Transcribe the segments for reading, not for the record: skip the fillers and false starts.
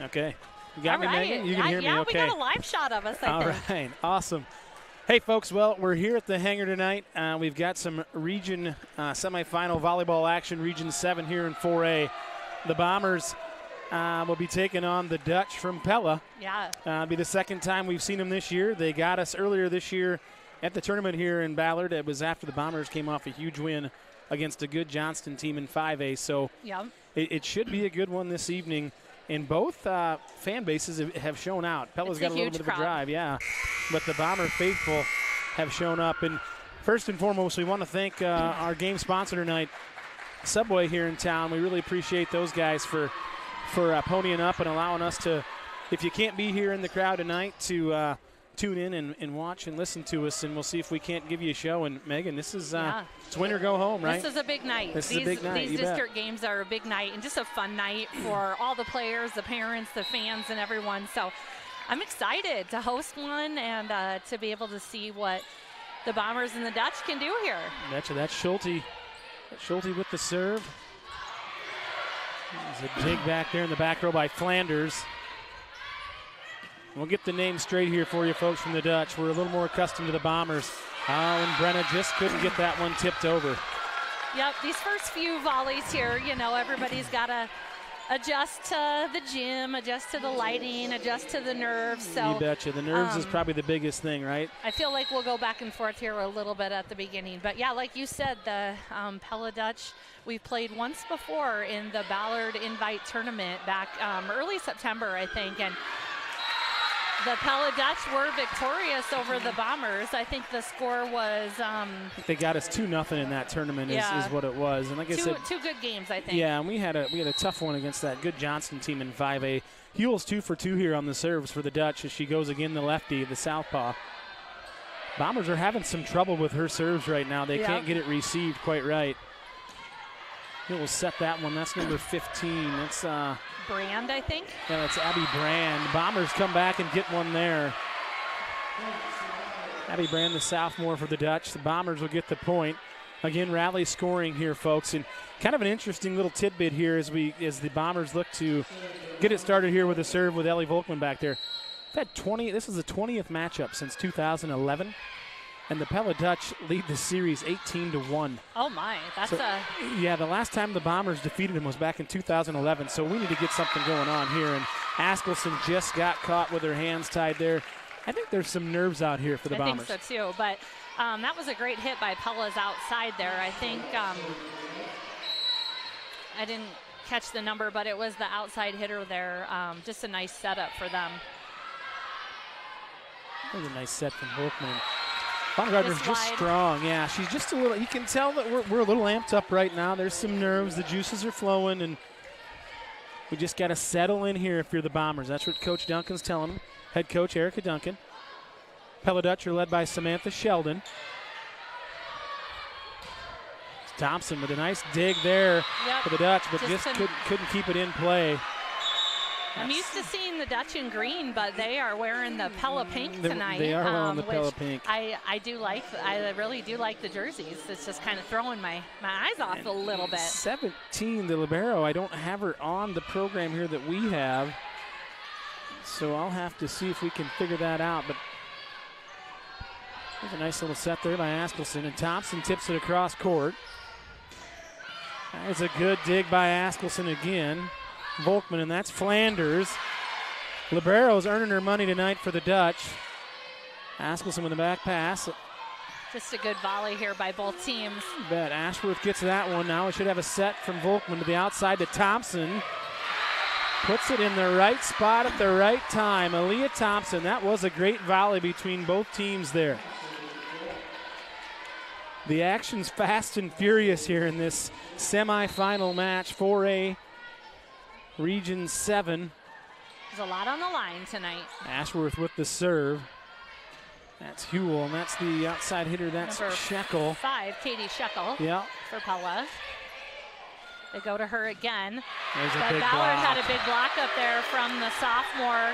Okay. You got me, Megan? You can hear me okay? Yeah, we got a live shot of us, I think. All right. Awesome. Hey, folks. Well, we're here at the hangar tonight. We've got some region semifinal volleyball action, Region 7 here in 4A. The Bombers will be taking on the Dutch from Pella. Yeah. It'll be the second time we've seen them this year. They got us earlier this year at the tournament here in Ballard. It was after the Bombers came off a huge win against a good Johnston team in 5A. So yeah. it should be a good one this evening. And both fan bases have shown out. Pella's got a little bit of a drive, yeah. But the Bomber faithful have shown up. And first and foremost, we want to thank our game sponsor tonight, Subway here in town. We really appreciate those guys for ponying up and allowing us to, if you can't be here in the crowd tonight, to tune in and watch and listen to us, and we'll see if we can't give you a show. And Megan, this is it's win or go home, right? This is a big night. This is a big night. These district games are a big night and just a fun night for all the players, the parents, the fans, and everyone. So I'm excited to host one and to be able to see what the Bombers and the Dutch can do here. That's Schulte Schulte with the serve. There's a dig back there in the back row by Flanders. We'll get the name straight here for you folks from the Dutch. We're a little more accustomed to the Bombers. And Brenna just couldn't get that one tipped over. Yep, these first few volleys here, you know, everybody's got to adjust to the gym, adjust to the lighting, adjust to the nerves. So you betcha. The nerves is probably the biggest thing, right? I feel like we'll go back and forth here a little bit at the beginning. But, yeah, like you said, the Pella Dutch, we've played once before in the Ballard Invite Tournament back early September, I think. And the Pella Dutch were victorious over the Bombers. I think the score was they got us 2-0 in that tournament is what it was. And like I said, two good games, I think. Yeah, and we had a tough one against that good Johnston team in 5A. Hewell's 2 for 2 here on the serves for the Dutch as she goes again the lefty, the southpaw. Bombers are having some trouble with her serves right now. They can't get it received quite right. He'll set that one. That's number 15. That's Brand, I think. Yeah, that's Abby Brand. Bombers come back and get one there. Abby Brand, the sophomore for the Dutch. The Bombers will get the point. Again, rally scoring here, folks. And kind of an interesting little tidbit here as the Bombers look to get it started here with a serve with Ellie Volkman back there. We've had 20. This is the 20th matchup since 2011. And the Pella Dutch lead the series 18-1. Oh, my. Yeah, the last time the Bombers defeated them was back in 2011, so we need to get something going on here. And Askelson just got caught with her hands tied there. I think there's some nerves out here for the Bombers. I think so, too. But that was a great hit by Pella's outside there. I think I didn't catch the number, but it was the outside hitter there. Just a nice setup for them. That was a nice set from Volkman. Baumgartner's just strong. Yeah, she's just a little, you can tell that we're a little amped up right now. There's some nerves. The juices are flowing, and we just got to settle in here if you're the Bombers. That's what Coach Duncan's telling them. Head coach Erica Duncan. Pella Dutch are led by Samantha Sheldon. It's Thompson with a nice dig there for the Dutch, but just couldn't keep it in play. I'm used to seeing the Dutch in green, but they are wearing the Pella pink tonight. They are wearing the Pella pink. I really do like the jerseys. It's just kind of throwing my eyes off a little bit. 17, the libero. I don't have her on the program here that we have, so I'll have to see if we can figure that out. But there's a nice little set there by Askelson, and Thompson tips it across court. That was a good dig by Askelson again. Volkman, and that's Flanders. Libero's earning her money tonight for the Dutch. Askelson with the back pass. Just a good volley here by both teams. You bet. Ashworth gets that one. Now we should have a set from Volkman to the outside to Thompson. Puts it in the right spot at the right time. Aaliyah Thompson, that was a great volley between both teams there. The action's fast and furious here in this semifinal match, 4A. Region 7. There's a lot on the line tonight. Ashworth with the serve. That's Hewell, and that's the outside hitter. That's number Shekel. 5, Katie Shekel. Yeah. For Pella. They go to her again. There's a but big Ballard block. had a big block up there from the sophomore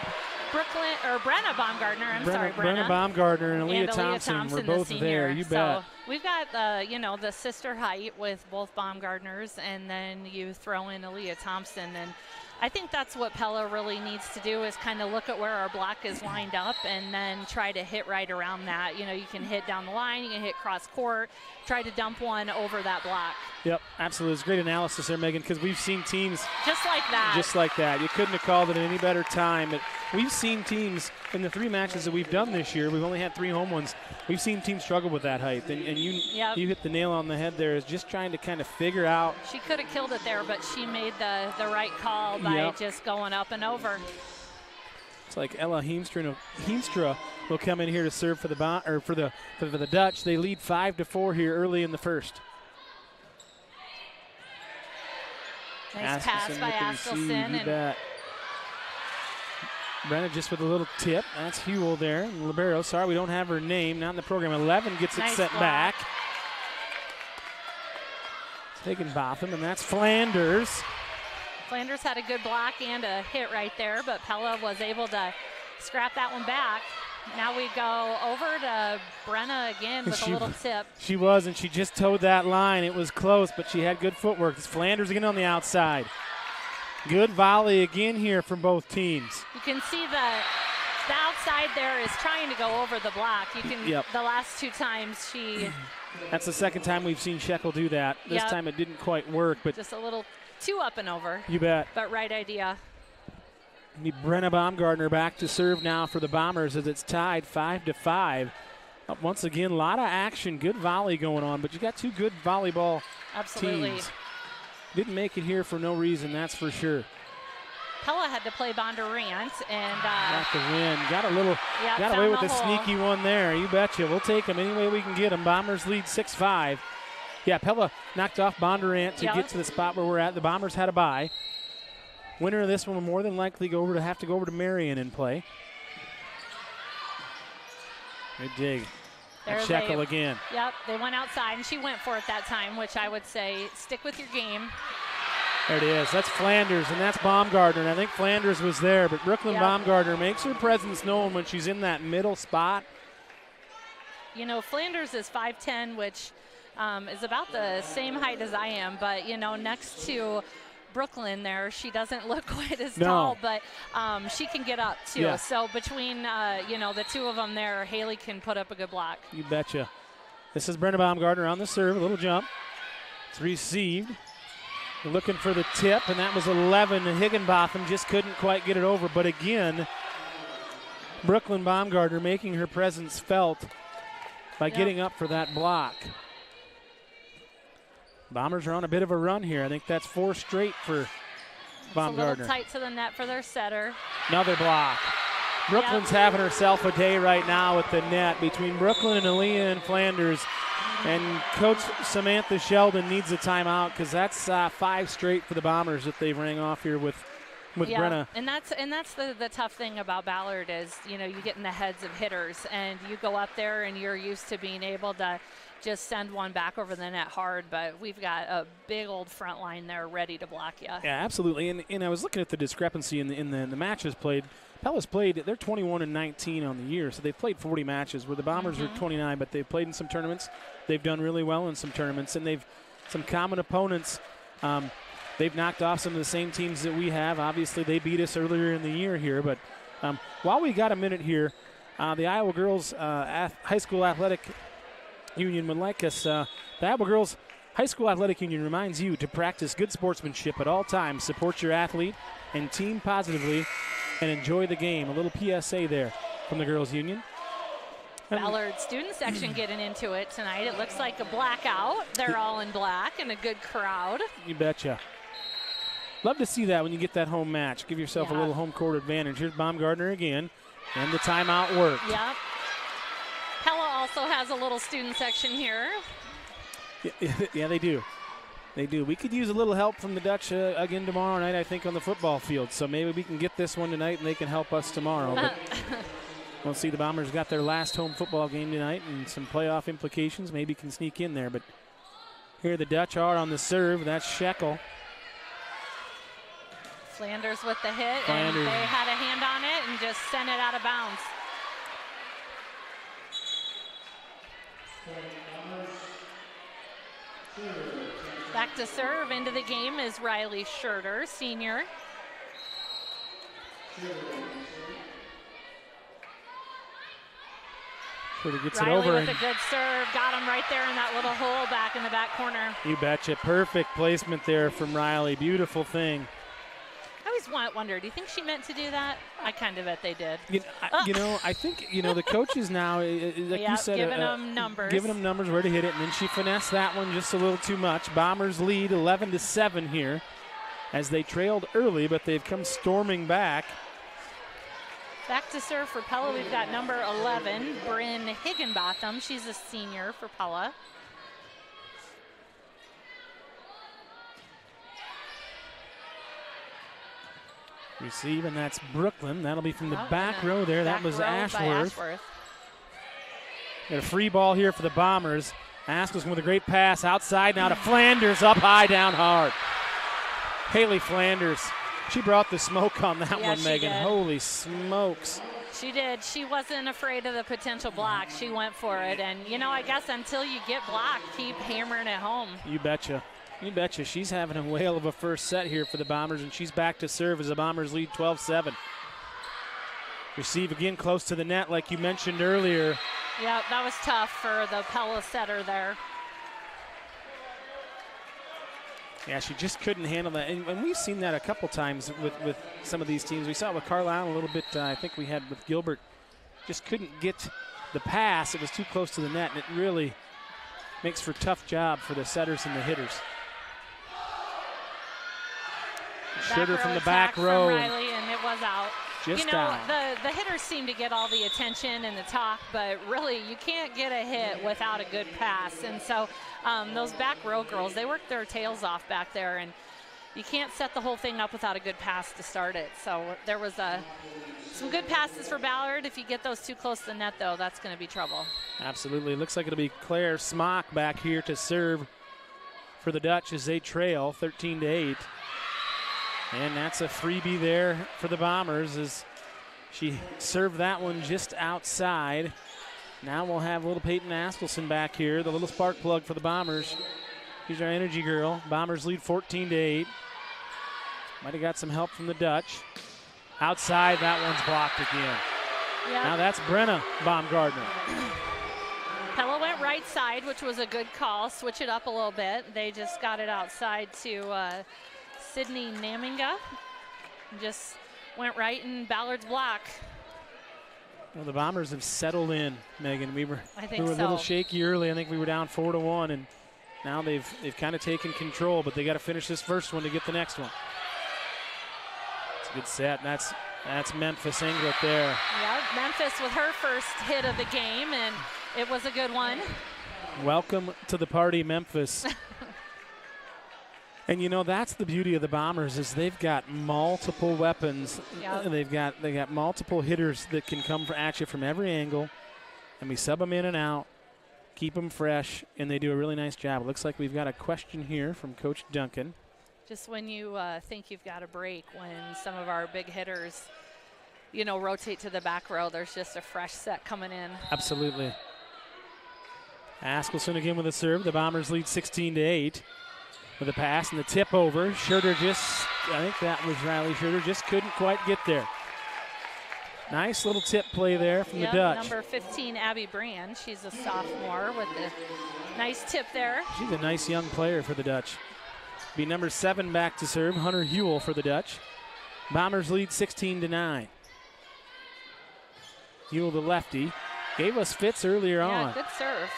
Brenna Baumgartner. Brenna Baumgartner and Aaliyah Thompson were both the there. You bet. So we've got the sister height with both Baumgartners, and then you throw in Aaliyah Thompson, and I think that's what Pella really needs to do is kind of look at where our block is lined up and then try to hit right around that. You know, you can hit down the line, you can hit cross court, try to dump one over that block. Yep, absolutely. It's great analysis there, Megan, because we've seen teams just like that. Just like that. You couldn't have called it at any better time. But we've seen teams in the 3 matches that we've done this year, we've only had 3 home ones, we've seen teams struggle with that height. And you hit the nail on the head there, is just trying to kind of figure out. She could have killed it there, but she made the right call by just going up and over. It's like Ella Heemstra will come in here to serve for the Dutch. They lead 5-4 here early in the first. Nice pass by Askelson. You bet. Brenna just with a little tip. That's Hewell there. And libero, sorry we don't have her name. Not in the program. 11 gets it set back. It's taken Botham, and that's Flanders. Flanders had a good block and a hit right there, but Pella was able to scrap that one back. Now we go over to Brenna again with a little tip. She was, and she just towed that line. It was close, but she had good footwork. It's Flanders again on the outside. Good volley again here from both teams. You can see the outside there is trying to go over the block. You can. Yep. The last 2 times she. That's the second time we've seen Shekel do that. This time it didn't quite work, but just a little too up and over. You bet. But right idea. Need Brenna Baumgartner back to serve now for the Bombers as it's tied 5-5. Once again, a lot of action, good volley going on, but you got 2 good volleyball teams. Didn't make it here for no reason, that's for sure. Pella had to play Bondurant and got the win. Got away with the sneaky one there. You betcha. We'll take them any way we can get them. Bombers lead 6-5. Yeah, Pella knocked off Bondurant to get to the spot where we're at. The Bombers had a bye. Winner of this one will more than likely have to go over to Marion and play. Good dig. Shekel again. Yep, they went outside, and she went for it that time, which I would say stick with your game. There it is. That's Flanders, and that's Baumgartner. And I think Flanders was there, but Brooklyn Baumgartner makes her presence known when she's in that middle spot. You know, Flanders is 5'10", which is about the same height as I am, but, you know, next to Brooklyn there, she doesn't look quite as tall, but she can get up too. Yeah. So between the 2 of them there, Haley can put up a good block. You betcha. This is Brenna Baumgartner on the serve, a little jump. It's received. Looking for the tip, and that was 11. Higginbotham just couldn't quite get it over. But again, Brooklyn Baumgartner making her presence felt by getting up for that block. Bombers are on a bit of a run here. I think that's 4 straight for Baumgartner. It's a little tight to the net for their setter. Another block. Brooklyn's having herself a day right now with the net between Brooklyn and Aaliyah and Flanders. And Coach Samantha Sheldon needs a timeout because that's 5 straight for the Bombers that they've rang off here with Brenna. And that's the tough thing about Ballard is, you know, you get in the heads of hitters and you go up there and you're used to being able to just send one back over the net hard, but we've got a big old front line there ready to block you. Yeah, absolutely. And I was looking at the discrepancy in the matches played. Pella's played, they're 21-19 on the year, so they've played 40 matches, where the Bombers are 29, but they've played in some tournaments. They've done really well in some tournaments, and they've some common opponents. They've knocked off some of the same teams that we have. Obviously, they beat us earlier in the year here, but while we got a minute here, the Iowa Girls High School Athletic Union would like us. The Iowa Girls High School Athletic Union reminds you to practice good sportsmanship at all times, support your athlete and team positively, and enjoy the game. A little PSA there from the Girls Union. Ballard student section getting into it tonight. It looks like a blackout. They're all in black and a good crowd. You betcha. Love to see that when you get that home match. Give yourself a little home court advantage. Here's Baumgartner again, and the timeout worked. Yep. Pella also has a little student section here. Yeah, they do. They do. We could use a little help from the Dutch again tomorrow night, I think, on the football field. So maybe we can get this one tonight and they can help us tomorrow. But we'll see. The Bombers got their last home football game tonight and some playoff implications. Maybe can sneak in there. But here the Dutch are on the serve. That's Shekel. Flanders with the hit, and they had a hand on it and just sent it out of bounds. Back to serve into the game is Riley Schurter, senior. Schurter gets Riley it over. With a good serve, got him right there in that little hole back in the back corner. You betcha. Perfect placement there from Riley. Beautiful thing. I always wondered, do you think she meant to do that? I kind of bet they did. I think, the coaches now, like you said, giving them numbers. Giving them numbers where to hit it, and then she finessed that one just a little too much. Bombers lead 11-7 here as they trailed early, but they've come storming back. Back to serve for Pella, we've got number 11, Bryn Higginbotham. She's a senior for Pella. Receive, and that's Brooklyn. That'll be from the back row there. That was Ashworth. Got a free ball here for the Bombers. Ashworth with a great pass outside now to Flanders, up high, down hard. Haley Flanders. She brought the smoke on that one, Megan. Holy smokes. She did. She wasn't afraid of the potential block. She went for it. And, you know, I guess until you get blocked, keep hammering it home. You betcha. You betcha. She's having a whale of a first set here for the Bombers, and she's back to serve as the Bombers lead 12-7. Receive again close to the net like you mentioned earlier. Yeah, that was tough for the Pella setter there. Yeah, she just couldn't handle that. And we've seen that a couple times with some of these teams. We saw it with Carlisle a little bit, I think we had with Gilbert. Just couldn't get the pass. It was too close to the net, and it really makes for a tough job for the setters and the hitters. Schroeder from the back row. From Riley, and it was out. Just you know, out. The hitters seem to get all the attention and the talk, but really you can't get a hit without a good pass. And so those back row girls, they work their tails off back there, and you can't set the whole thing up without a good pass to start it. So there was some good passes for Ballard. If you get those too close to the net, though, that's going to be trouble. Absolutely. Looks like it'll be Claire Smock back here to serve for the Dutch as they trail 13-8. And that's a freebie there for the Bombers as she served that one just outside. Now we'll have little Peyton Askelson back here, the little spark plug for the Bombers. She's our energy girl. Bombers lead 14-8. Might have got some help from the Dutch. Outside, that one's blocked again. Yep. Now that's Brenna Baumgartner. Pella went right side, which was a good call. Switch it up a little bit. They just got it outside to Sydney Naminga. Just went right in Ballard's block. Well, the Bombers have settled in, Megan. We were a little shaky early. I think we were down 4-1, and now they've kind of taken control, but they got to finish this first one to get the next one. It's a good set. That's Memphis Englert there. Yeah, Memphis with her first hit of the game, and it was a good one. Welcome to the party, Memphis. And, you know, that's the beauty of the Bombers is they've got multiple weapons. Yep. They got multiple hitters that can come at you from every angle, and we sub them in and out, keep them fresh, and they do a really nice job. It looks like we've got a question here from Coach Duncan. Just when you think you've got a break, when some of our big hitters, you know, rotate to the back row, there's just a fresh set coming in. Absolutely. Askelson again with a serve. The Bombers lead 16-8. With a pass and the tip over. Schroeder I think that was Riley Schroeder, just couldn't quite get there. Nice little tip play there from the Dutch. Number 15, Abby Brand. She's a sophomore with a nice tip there. She's a nice young player for the Dutch. Be number 7 back to serve, Hunter Hewell for the Dutch. Bombers lead 16-9. Hewell, the lefty, gave us fits earlier on. Yeah, good serve.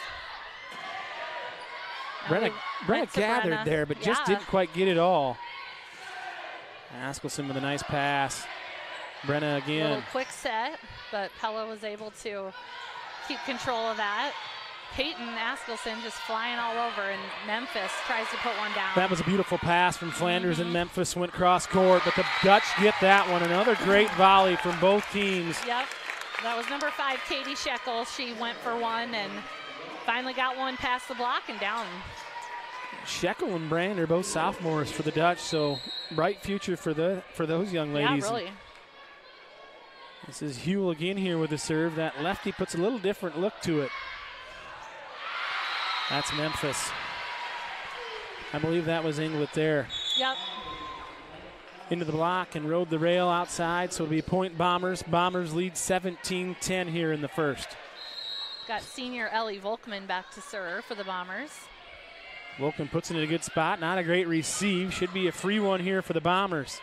Brenna gathered there, but just didn't quite get it all. Askelson with a nice pass. Brenna again. A little quick set, but Pella was able to keep control of that. Peyton Askelson just flying all over, and Memphis tries to put one down. That was a beautiful pass from Flanders, and Memphis went cross court, but the Dutch get that one. Another great volley from both teams. Yep, that was number 5, Katie Shekel. She went for one and finally got one past the block and down. Shekel and Brand are both sophomores for the Dutch, so bright future for those young ladies. Yeah, really. This is Hewell again here with the serve. That lefty puts a little different look to it. That's Memphis. I believe that was Englert there. Yep. Into the block and rode the rail outside, so it'll be a point Bombers. Bombers lead 17-10 here in the first. Got senior Ellie Volkman back to serve for the Bombers. Volkman puts it in a good spot. Not a great receive. Should be a free one here for the Bombers.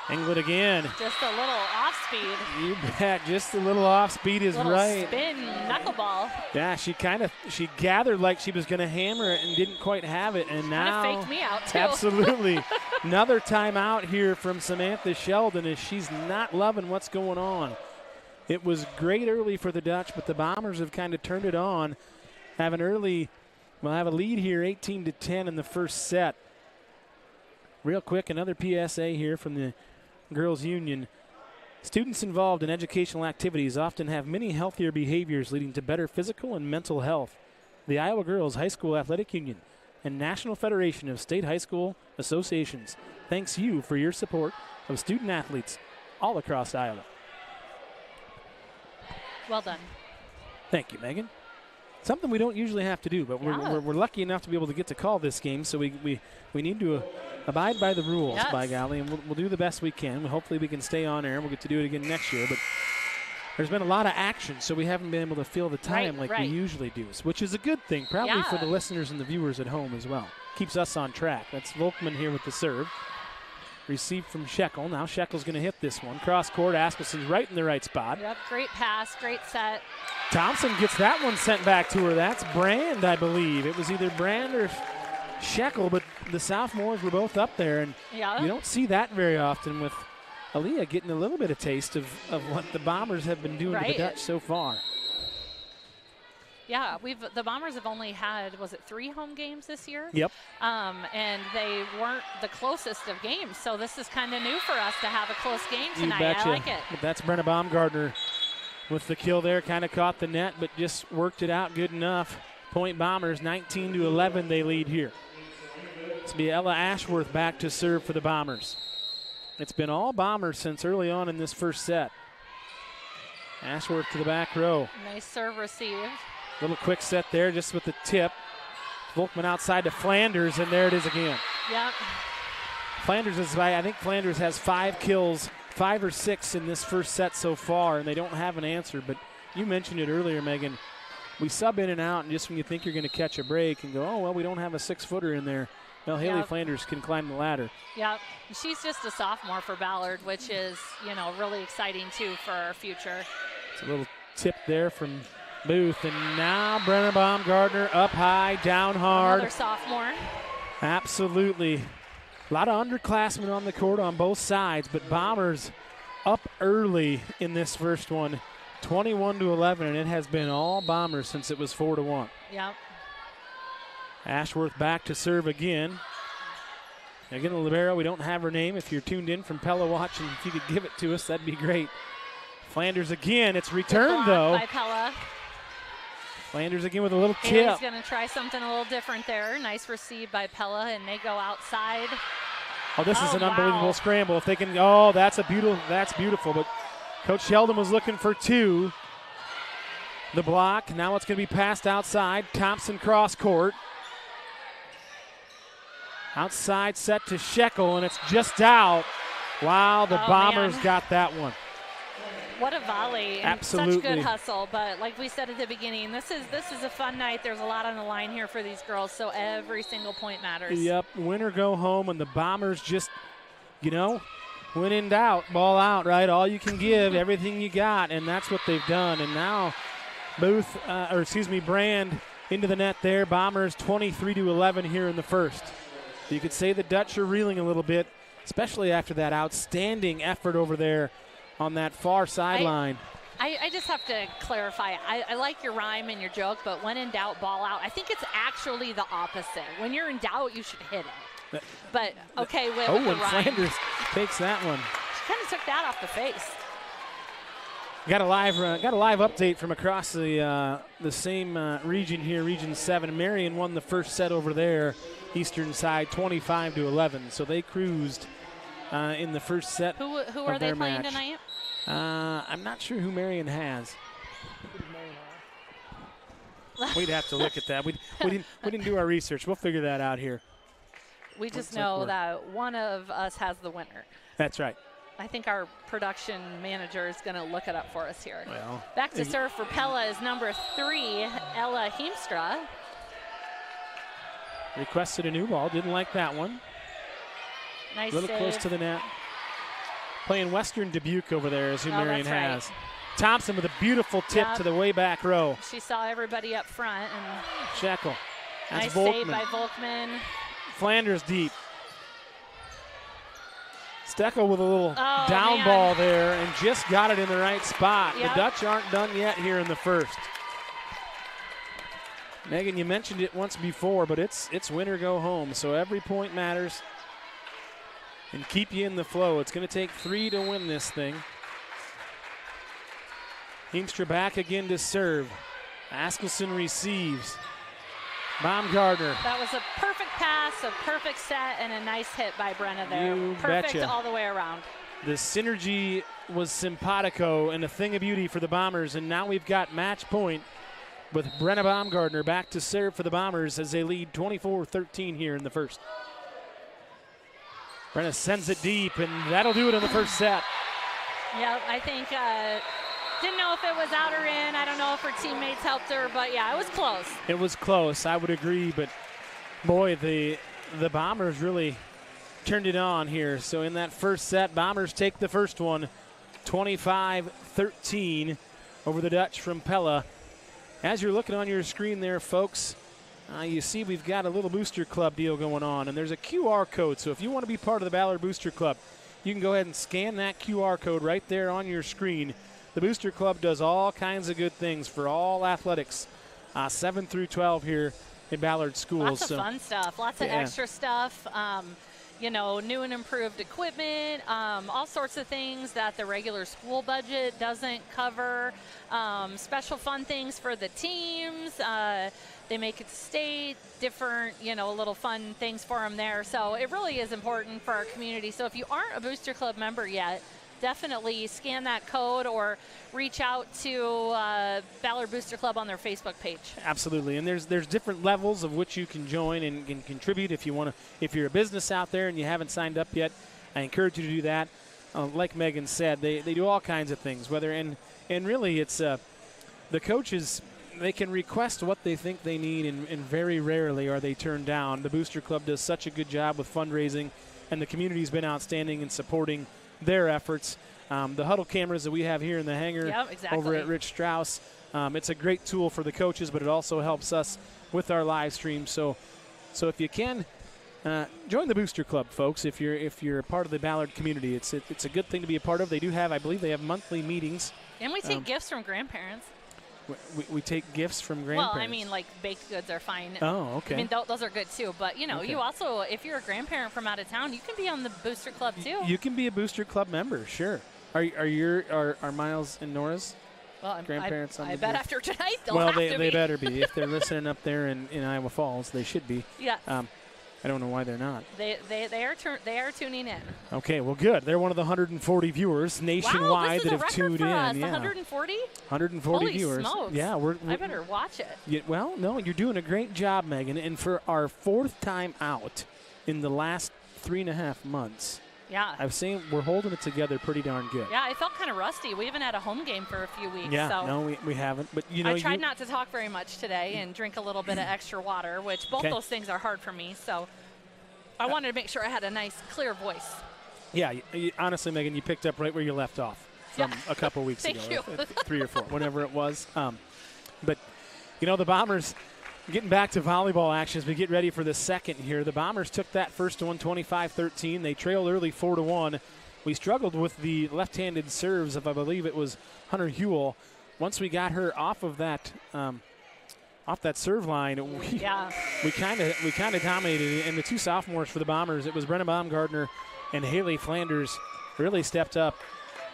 Englert again. Just a little off speed. You bet. Just a little off speed is right. Spin knuckleball. Yeah, she gathered like she was going to hammer it and didn't quite have it, and now faked me out too. Absolutely. Another timeout here from Samantha Sheldon as she's not loving what's going on. It was great early for the Dutch, but the Bombers have kind of turned it on. Have a lead here, 18-10 in the first set. Real quick, another PSA here from the Girls Union. Students involved in educational activities often have many healthier behaviors leading to better physical and mental health. The Iowa Girls High School Athletic Union and National Federation of State High School Associations thanks you for your support of student athletes all across Iowa. Well done. Thank you, Megan. Something we don't usually have to do, but we're lucky enough to be able to get to call this game, so we need to abide by the rules, by golly, and we'll do the best we can. Hopefully we can stay on air. We'll get to do it again next year, but there's been a lot of action, so we haven't been able to fill the time like we usually do, which is a good thing, probably for the listeners and the viewers at home as well. Keeps us on track. That's Volkman here with the serve. Received from Shekel. Now Shekel's going to hit this one. Cross court, Askelson's right in the right spot. Yep, great pass, great set. Thompson gets that one sent back to her. That's Brand, I believe. It was either Brand or Shekel, but the sophomores were both up there, and you don't see that very often with Aaliyah getting a little bit of taste of what the Bombers have been doing to the Dutch so far. Yeah, the Bombers have only had, was it 3 home games this year? Yep. And they weren't the closest of games, so this is kind of new for us to have a close game tonight. You betcha. I like it. But that's Brenna Baumgartner with the kill there, kind of caught the net, but just worked it out good enough. Point Bombers, 19-11, they lead here. It's be Ella Ashworth back to serve for the Bombers. It's been all Bombers since early on in this first set. Ashworth to the back row. Nice serve received. Little quick set there just with the tip. Volkman outside to Flanders, and there it is again. Yep. Flanders is, I think Flanders has 5 kills, 5 or 6 in this first set so far, and they don't have an answer. But you mentioned it earlier, Megan. We sub in and out, and just when you think you're going to catch a break and go, oh, well, we don't have a 6-footer in there. Well, Haley Flanders can climb the ladder. Yep. She's just a sophomore for Ballard, which is, really exciting, too, for our future. It's a little tip there from Booth, and now Brenna Baumgartner up high, down hard. Another sophomore. Absolutely. A lot of underclassmen on the court on both sides, but Bombers up early in this first one, 21-11, and it has been all Bombers since it was 4-1. Yep. Ashworth back to serve again. Again, the libero, we don't have her name. If you're tuned in from Pella watching, if you could give it to us, that'd be great. Flanders again. It's returned, though. By Pella. Flanders again with a little tip. Haley's going to try something a little different there. Nice receive by Pella, and they go outside. Oh, this is an unbelievable scramble. If they can, that's beautiful. But Coach Sheldon was looking for 2. The block. Now it's going to be passed outside. Thompson cross court. Outside set to Shekel, and it's just out. Wow, the Bombers got that one. What a volley. And absolutely. Such good hustle. But like we said at the beginning, this is a fun night. There's a lot on the line here for these girls, so every single point matters. Yep, win or go home, and the Bombers just, when in doubt, ball out, right? All you can give, everything you got, and that's what they've done. And now Brand into the net there. Bombers 23-11 here in the first. You could say the Dutch are reeling a little bit, especially after that outstanding effort over there on that far sideline. I just have to clarify. I like your rhyme and your joke, but when in doubt, ball out. I think it's actually the opposite. When you're in doubt, you should hit it. But, okay, with the rhyme. Flanders takes that one. She kind of took that off the face. Got a live update from across the same region here, Region 7. Marion won the first set over there, eastern side, 25-11. So they cruised in the first set. Who are they playing tonight? I'm not sure who Marion has. We'd have to look at that. We didn't do our research. We'll figure that out here. We just know that one of us has the winner. That's right. I think our production manager is going to look it up for us here. Well, back to serve for Pella is number 3, Ella Heemstra. Requested a new ball. Didn't like that one. Nice a little save. Close to the net. Playing Western Dubuque over there is who Marion has. Right. Thompson with a beautiful tip to the way back row. She saw everybody up front. And Shekel. That's nice Volkman. save by Volkman. Flanders deep. Steckel with a little down ball there and just got it in the right spot. Yep. The Dutch aren't done yet here in the first. Megan, you mentioned it once before, but it's win or go home, so every point matters and keep you in the flow. It's going to take 3 to win this thing. Heemstra back again to serve. Askelson receives. Baumgartner. That was a perfect pass, a perfect set, and a nice hit by Brenna there. You Perfect betcha. all the way around. The synergy was simpatico and a thing of beauty for the Bombers, and now we've got match point with Brenna Baumgartner back to serve for the Bombers as they lead 24-13 here in the first. Brenna sends it deep, and that'll do it in the first set. Yeah, I think, didn't know if it was out or in. I don't know if her teammates helped her, but yeah, it was close. It was close, I would agree, but boy, the Bombers really turned it on here. So in that first set, Bombers take the first one, 25-13 over the Dutch from Pella. As you're looking on your screen there, folks, you see we've got a little Booster Club deal going on, and there's a QR code. So if you want to be part of the Ballard Booster Club, you can go ahead and scan that QR code right there on your screen. The Booster Club does all kinds of good things for all athletics, 7 through 12 here in Ballard schools. Lots of fun stuff, lots of extra stuff. You know, new and improved equipment, all sorts of things that the regular school budget doesn't cover. Special fun things for the teams. They make it to state, different, you know, little fun things for them there. So it really is important for our community. So if you aren't a Booster Club member yet, definitely scan that code or reach out to Ballard Booster Club on their Facebook page. Absolutely, and there's different levels of which you can join and can contribute if you want to. If you're a business out there and you haven't signed up yet, I encourage you to do that. Like Megan said, they do all kinds of things. Whether and really it's the coaches. They can request what they think they need, and very rarely are they turned down. The Booster Club does such a good job with fundraising, and the community's been outstanding in supporting their efforts. The huddle cameras that we have here in the hangar over at Rich Strauss, it's a great tool for the coaches, but it also helps us with our live stream. So if you can, join the Booster Club, folks. If you're a part of the Ballard community, it's a good thing to be a part of. They do have, I believe, they have monthly meetings. And we take gifts from grandparents. We take gifts from grandparents. Well, I mean, like baked goods are fine. Oh, okay. I mean, those are good too. But you know, you also, if you're a grandparent from out of town, you can be on the Booster Club too. You can be a Booster Club member, sure. Are Miles and Nora's grandparents on the I bet after tonight they'll have to be. Well, they better be. If they're listening up there in Iowa Falls, they should be. Yeah. I don't know why they're not. They are tuning in. Okay, well, good. They're one of the 140 viewers nationwide that have tuned in. Us, 140? 140 Holy viewers. Smokes. Yeah, I better watch it. Well, no, you're doing a great job, Megan. And for our fourth time out in the last 3.5 months, I've seen we're holding it together pretty darn good. Yeah, I felt kind of rusty. We haven't had a home game for a few weeks. Yeah, so no, we haven't. But you know, I tried not to talk very much today and drink a little bit of extra water, which both those things are hard for me. So I wanted to make sure I had a nice, clear voice. Yeah, honestly, Megan, you picked up right where you left off from a couple weeks ago. Thank you. 3 or 4, whatever it was. But, you know, the Bombers, getting back to volleyball action as we get ready for the second here. The Bombers took that first one 25-13. They trailed early 4-1. We struggled with the left-handed serves of, I believe it was Hunter Hewell. Once we got her off of that serve line, we kind of dominated. And the two sophomores for the Bombers, it was Brenna Baumgartner and Haley Flanders, really stepped up.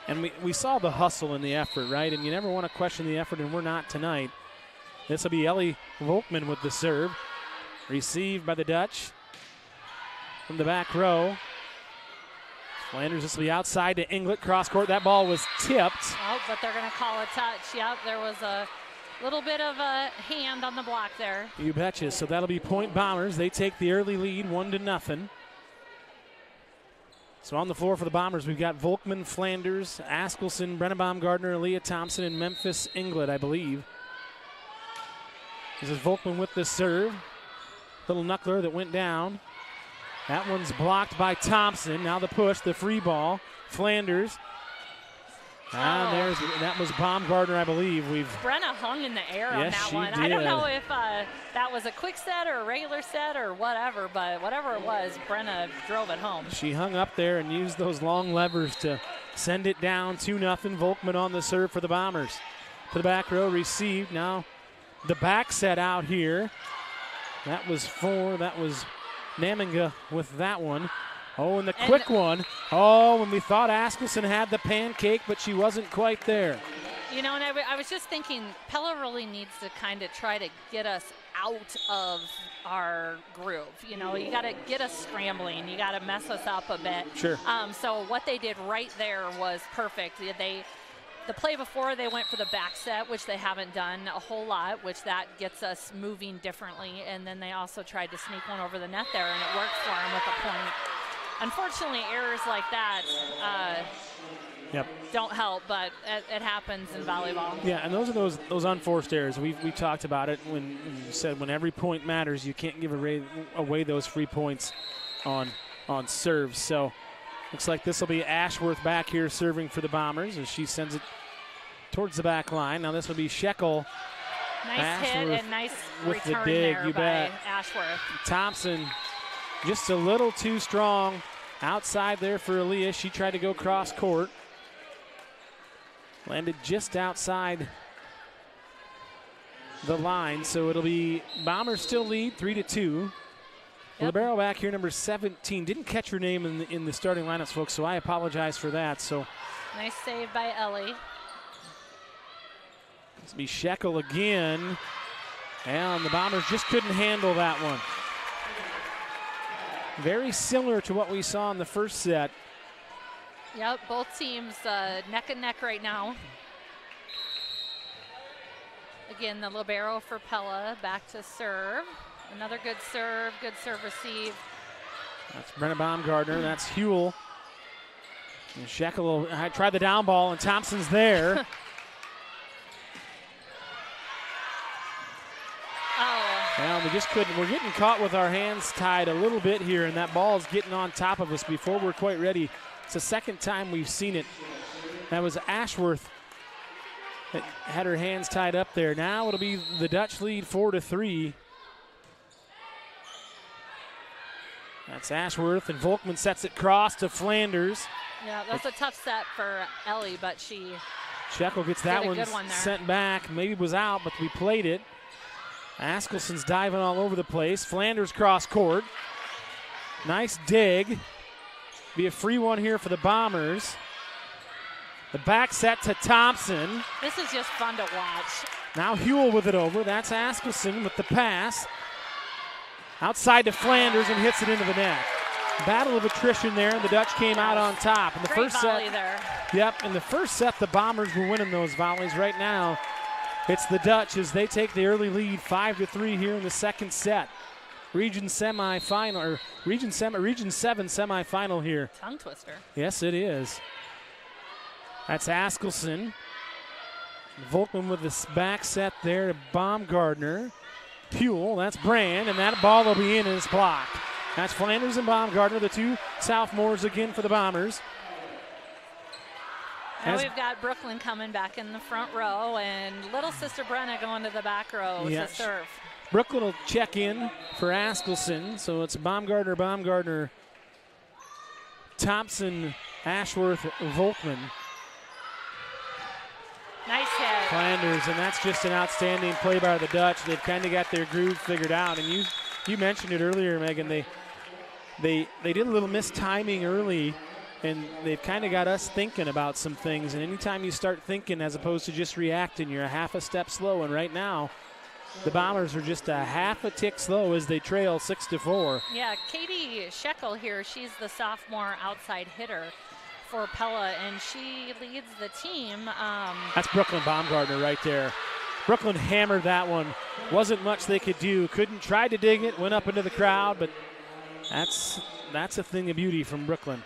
And we saw the hustle and the effort, right? And you never want to question the effort, and we're not tonight. This will be Ellie Volkman with the serve. Received by the Dutch from the back row. Flanders, this will be outside to Inglet, cross court. That ball was tipped. Oh, but they're going to call a touch. Yep, there was a little bit of a hand on the block there. You betcha. So that'll be point Bombers. They take the early lead 1-0. So on the floor for the Bombers, we've got Volkman, Flanders, Askelson, Brenna Baumgartner, Leah Thompson, and Memphis Inglet, I believe. This is Volkman with the serve. Little knuckler that went down. That one's blocked by Thompson. Now the push, the free ball. Flanders. That was Baumgartner, I believe. Brenna hung in the air on that one. Did. I don't know if that was a quick set or a regular set or whatever, but whatever it was, Brenna drove it home. She hung up there and used those long levers to send it down 2-0. Volkman on the serve for the Bombers. To the back row, received. Now the back set out here. That was Naminga with that one. Oh, and the quick one. Oh, when we thought Askelson had the pancake, but she wasn't quite there. You know, and I was just thinking, Pella really needs to kind of try to get us out of our groove. You know, you got to get us scrambling. You got to mess us up a bit. Sure. So what they did right there was perfect. The play before, they went for the back set, which they haven't done a whole lot, which that gets us moving differently. And then they also tried to sneak one over the net there, and it worked for them with a point. Unfortunately, errors like that don't help, but it happens in volleyball. Yeah, and those are those unforced errors. We talked about it when you said when every point matters, you can't give away those free points on serves. So looks like this will be Ashworth back here serving for the Bombers as she sends it towards the back line. Now this will be Shekel. Nice Ashworth hit and nice with return the dig, there you by bet. Ashworth. Thompson just a little too strong outside there for Aaliyah. She tried to go cross court. Landed just outside the line, so it'll be Bombers still lead 3-2. Yep. Libero back here, number 17. Didn't catch her name in the starting lineups, folks, so I apologize for that. So nice save by Ellie. This will be Shekel again, and the Bombers just couldn't handle that one. Very similar to what we saw in the first set. Yep, both teams neck and neck right now. Again, the libero for Pella back to serve. Another good serve receive. That's Brenna Baumgartner. That's Huell. And Shekel will try the down ball, and Thompson's there. Well, we just couldn't. We're getting caught with our hands tied a little bit here, and that ball is getting on top of us before we're quite ready. It's the second time we've seen it. That was Ashworth that had her hands tied up there. Now it'll be the Dutch lead 4-3. That's Ashworth, and Volkman sets it cross to Flanders. Yeah, that's a tough set for Ellie, but she Shekel gets that did a one good one there. sent back. Maybe it was out, but we played it. Askelson's diving all over the place. Flanders cross court. Nice dig. Be a free one here for the Bombers. The back set to Thompson. This is just fun to watch. Now Huell with it over. That's Askelson with the pass. Outside to Flanders and hits it into the net. Battle of attrition there, and the Dutch came out on top. In the Great first volley set, there. Yep, in the first set, the Bombers were winning those volleys. Right now, it's the Dutch as they take the early lead 5-3 here in the second set. Region semifinal, or Region 7 semifinal here. Tongue twister. Yes, it is. That's Askelson. Volkman with the back set there to Baumgartner. Huell, that's Brand, and that ball will be in and it's blocked. That's Flanders and Baumgartner, the two sophomores again for the Bombers. Now we've got Brooklyn coming back in the front row, and little sister Brenna going to the back row to serve. Brooklyn will check in for Askelson, so it's Baumgartner, Thompson, Ashworth, Volkman. Nice hit. Flanders, and that's just an outstanding play by the Dutch. They've kind of got their groove figured out, and you mentioned it earlier, Megan. They did a little mistiming early, and they've kind of got us thinking about some things. And anytime you start thinking as opposed to just reacting, you're a half a step slow. And right now, the Bombers are just a half a tick slow as they trail 6-4. Yeah, Katie Shekel here, she's the sophomore outside hitter for Pella, and she leads the team. That's Brooklyn Baumgartner right there. Brooklyn hammered that one. Wasn't much they could do. Couldn't try to dig it, went up into the crowd, but that's a thing of beauty from Brooklyn.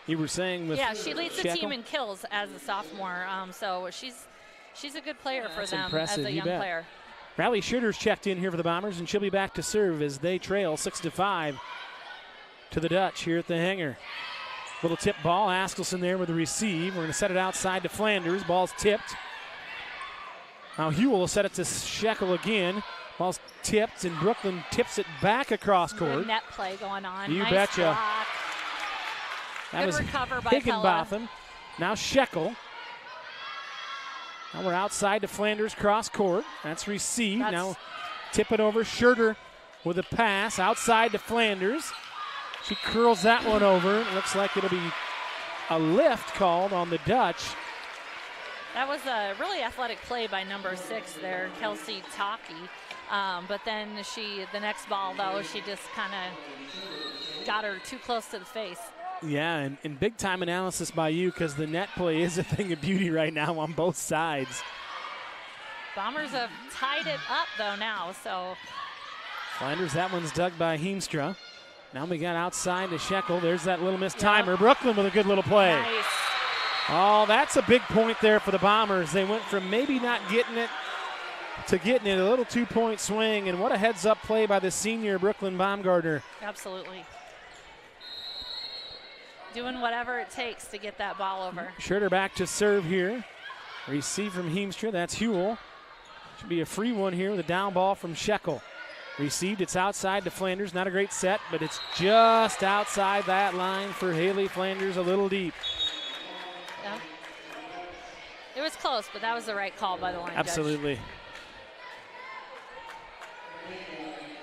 You were saying with she leads the team in kills as a sophomore, so she's a good player for them impressive. as a young player. Riley Schitter's checked in here for the Bombers, and she'll be back to serve as they trail 6-5 to the Dutch here at the hangar. Little tip ball, Askelson there with the receive. We're going to set it outside to Flanders. Ball's tipped. Now Huell will set it to Shekel again. Ball's tipped, and Brooklyn tips it back across court. Good net play going on. You nice betcha. Block. That Good was recover by Higginbotham. Pella. Now Shekel. Now we're outside to Flanders cross court. That's received. Now tip it over. Schurter with a pass outside to Flanders. She curls that one over. It looks like it'll be a lift called on the Dutch. That was a really athletic play by number 6 there, Kelsey Talkie. But then the next ball, though, she just kind of got her too close to the face. Yeah, and big-time analysis by you because the net play is a thing of beauty right now on both sides. Bombers have tied it up, though, now, so. Flanders, that one's dug by Heemstra. Now we got outside to Shekel. There's that little missed timer. Brooklyn with a good little play. Nice. Oh, that's a big point there for the Bombers. They went from maybe not getting it to getting it, a little 2-point swing, and what a heads-up play by the senior Brooklyn Baumgartner. Absolutely. Doing whatever it takes to get that ball over. Schroeder back to serve here. Receive from Heemstra. That's Huell. Should be a free one here with a down ball from Shekel. Received, it's outside to Flanders. Not a great set, but it's just outside that line for Haley Flanders, a little deep. Yeah. It was close, but that was the right call by the line Absolutely. judge.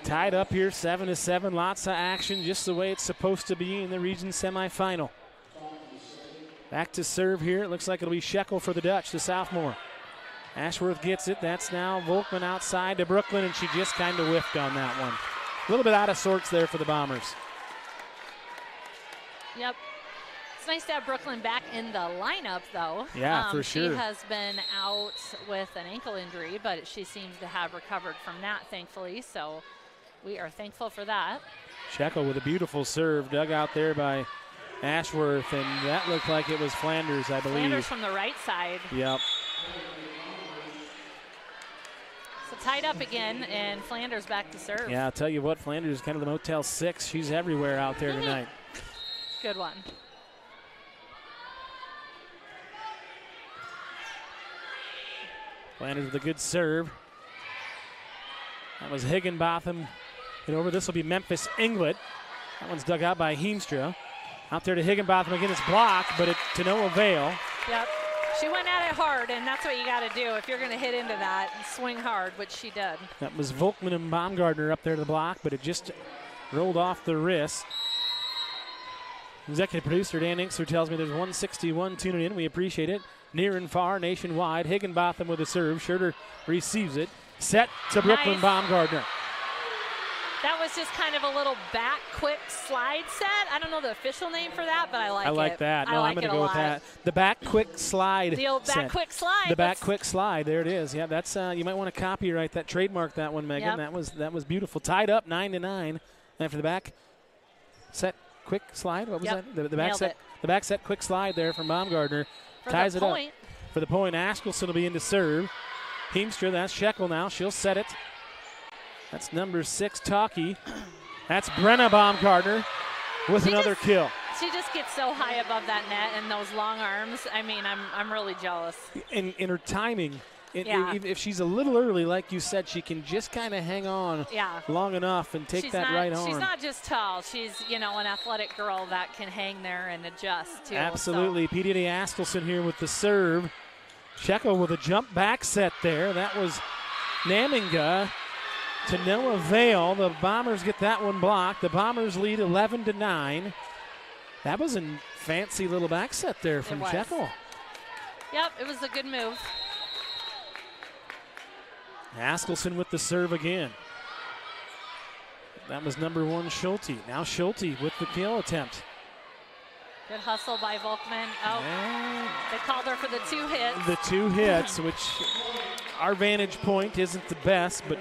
Tied up here, 7-7. Lots of action, just the way it's supposed to be in the region semifinal. Back to serve here. It looks like it'll be Shekel for the Dutch, the sophomore. Ashworth gets it. That's now Volkman outside to Brooklyn, and she just kind of whiffed on that one. A little bit out of sorts there for the Bombers. Yep. It's nice to have Brooklyn back in the lineup, though. Yeah, for sure. She has been out with an ankle injury, but she seems to have recovered from that, thankfully, so we are thankful for that. Shekel with a beautiful serve dug out there by Ashworth, and that looked like it was Flanders, I believe. Flanders from the right side. Yep. So tied up again, and Flanders back to serve. Yeah, I'll tell you what, Flanders is kind of the Motel 6. She's everywhere out there tonight. Good one. Flanders with a good serve. That was Higginbotham. Hit over. This will be Memphis Inglet. That one's dug out by Heemstra. Out there to Higginbotham again. It's blocked, but to no avail. Yep. She went at it hard, and that's what you got to do if you're going to hit into that and swing hard, which she did. That was Volkman and Baumgartner up there to the block, but it just rolled off the wrist. Executive producer Dan Inkster tells me there's 161 tuning in. We appreciate it. Near and far, nationwide. Higginbotham with a serve. Schroeder receives it. Set to Brooklyn Nice. Baumgartner. That was just kind of a little back quick slide set. I don't know the official name for that, but I like it. I like that. No, I'm going to go with that. The back quick slide. The old back set. quick slide. The back quick slide. There it is. Yeah, that's you might want to copyright that, trademark that one, Megan. Yep. That was beautiful. Tied up 9-9 after the back set quick slide. What was Yep. that? The back Nailed set. it. The back set quick slide there from Baumgartner. For ties the it point. up for the point. Askelson will be in to serve. Heemstra, that's Shekel now. She'll set it. That's number 6, Talkie. That's Brenna Baumgartner with another kill. She just gets so high above that net and those long arms. I mean, I'm really jealous. In her timing, Yeah. if she's a little early, like you said, she can just kind of hang on long enough and take that right arm. She's not just tall. She's, an athletic girl that can hang there and adjust, too. Absolutely. So. PDD Askelson here with the serve. Shekel with a jump back set there. That was Naminga to no avail. The Bombers get that one blocked. The Bombers lead 11-9. That was a fancy little back set there from Shekel. Yep, it was a good move. Askelson with the serve again. That was number 1, Schulte. Now Schulte with the kill attempt. Good hustle by Volkman. Oh, And they called her for the 2 hits. the 2 hits, which our vantage point isn't the best, but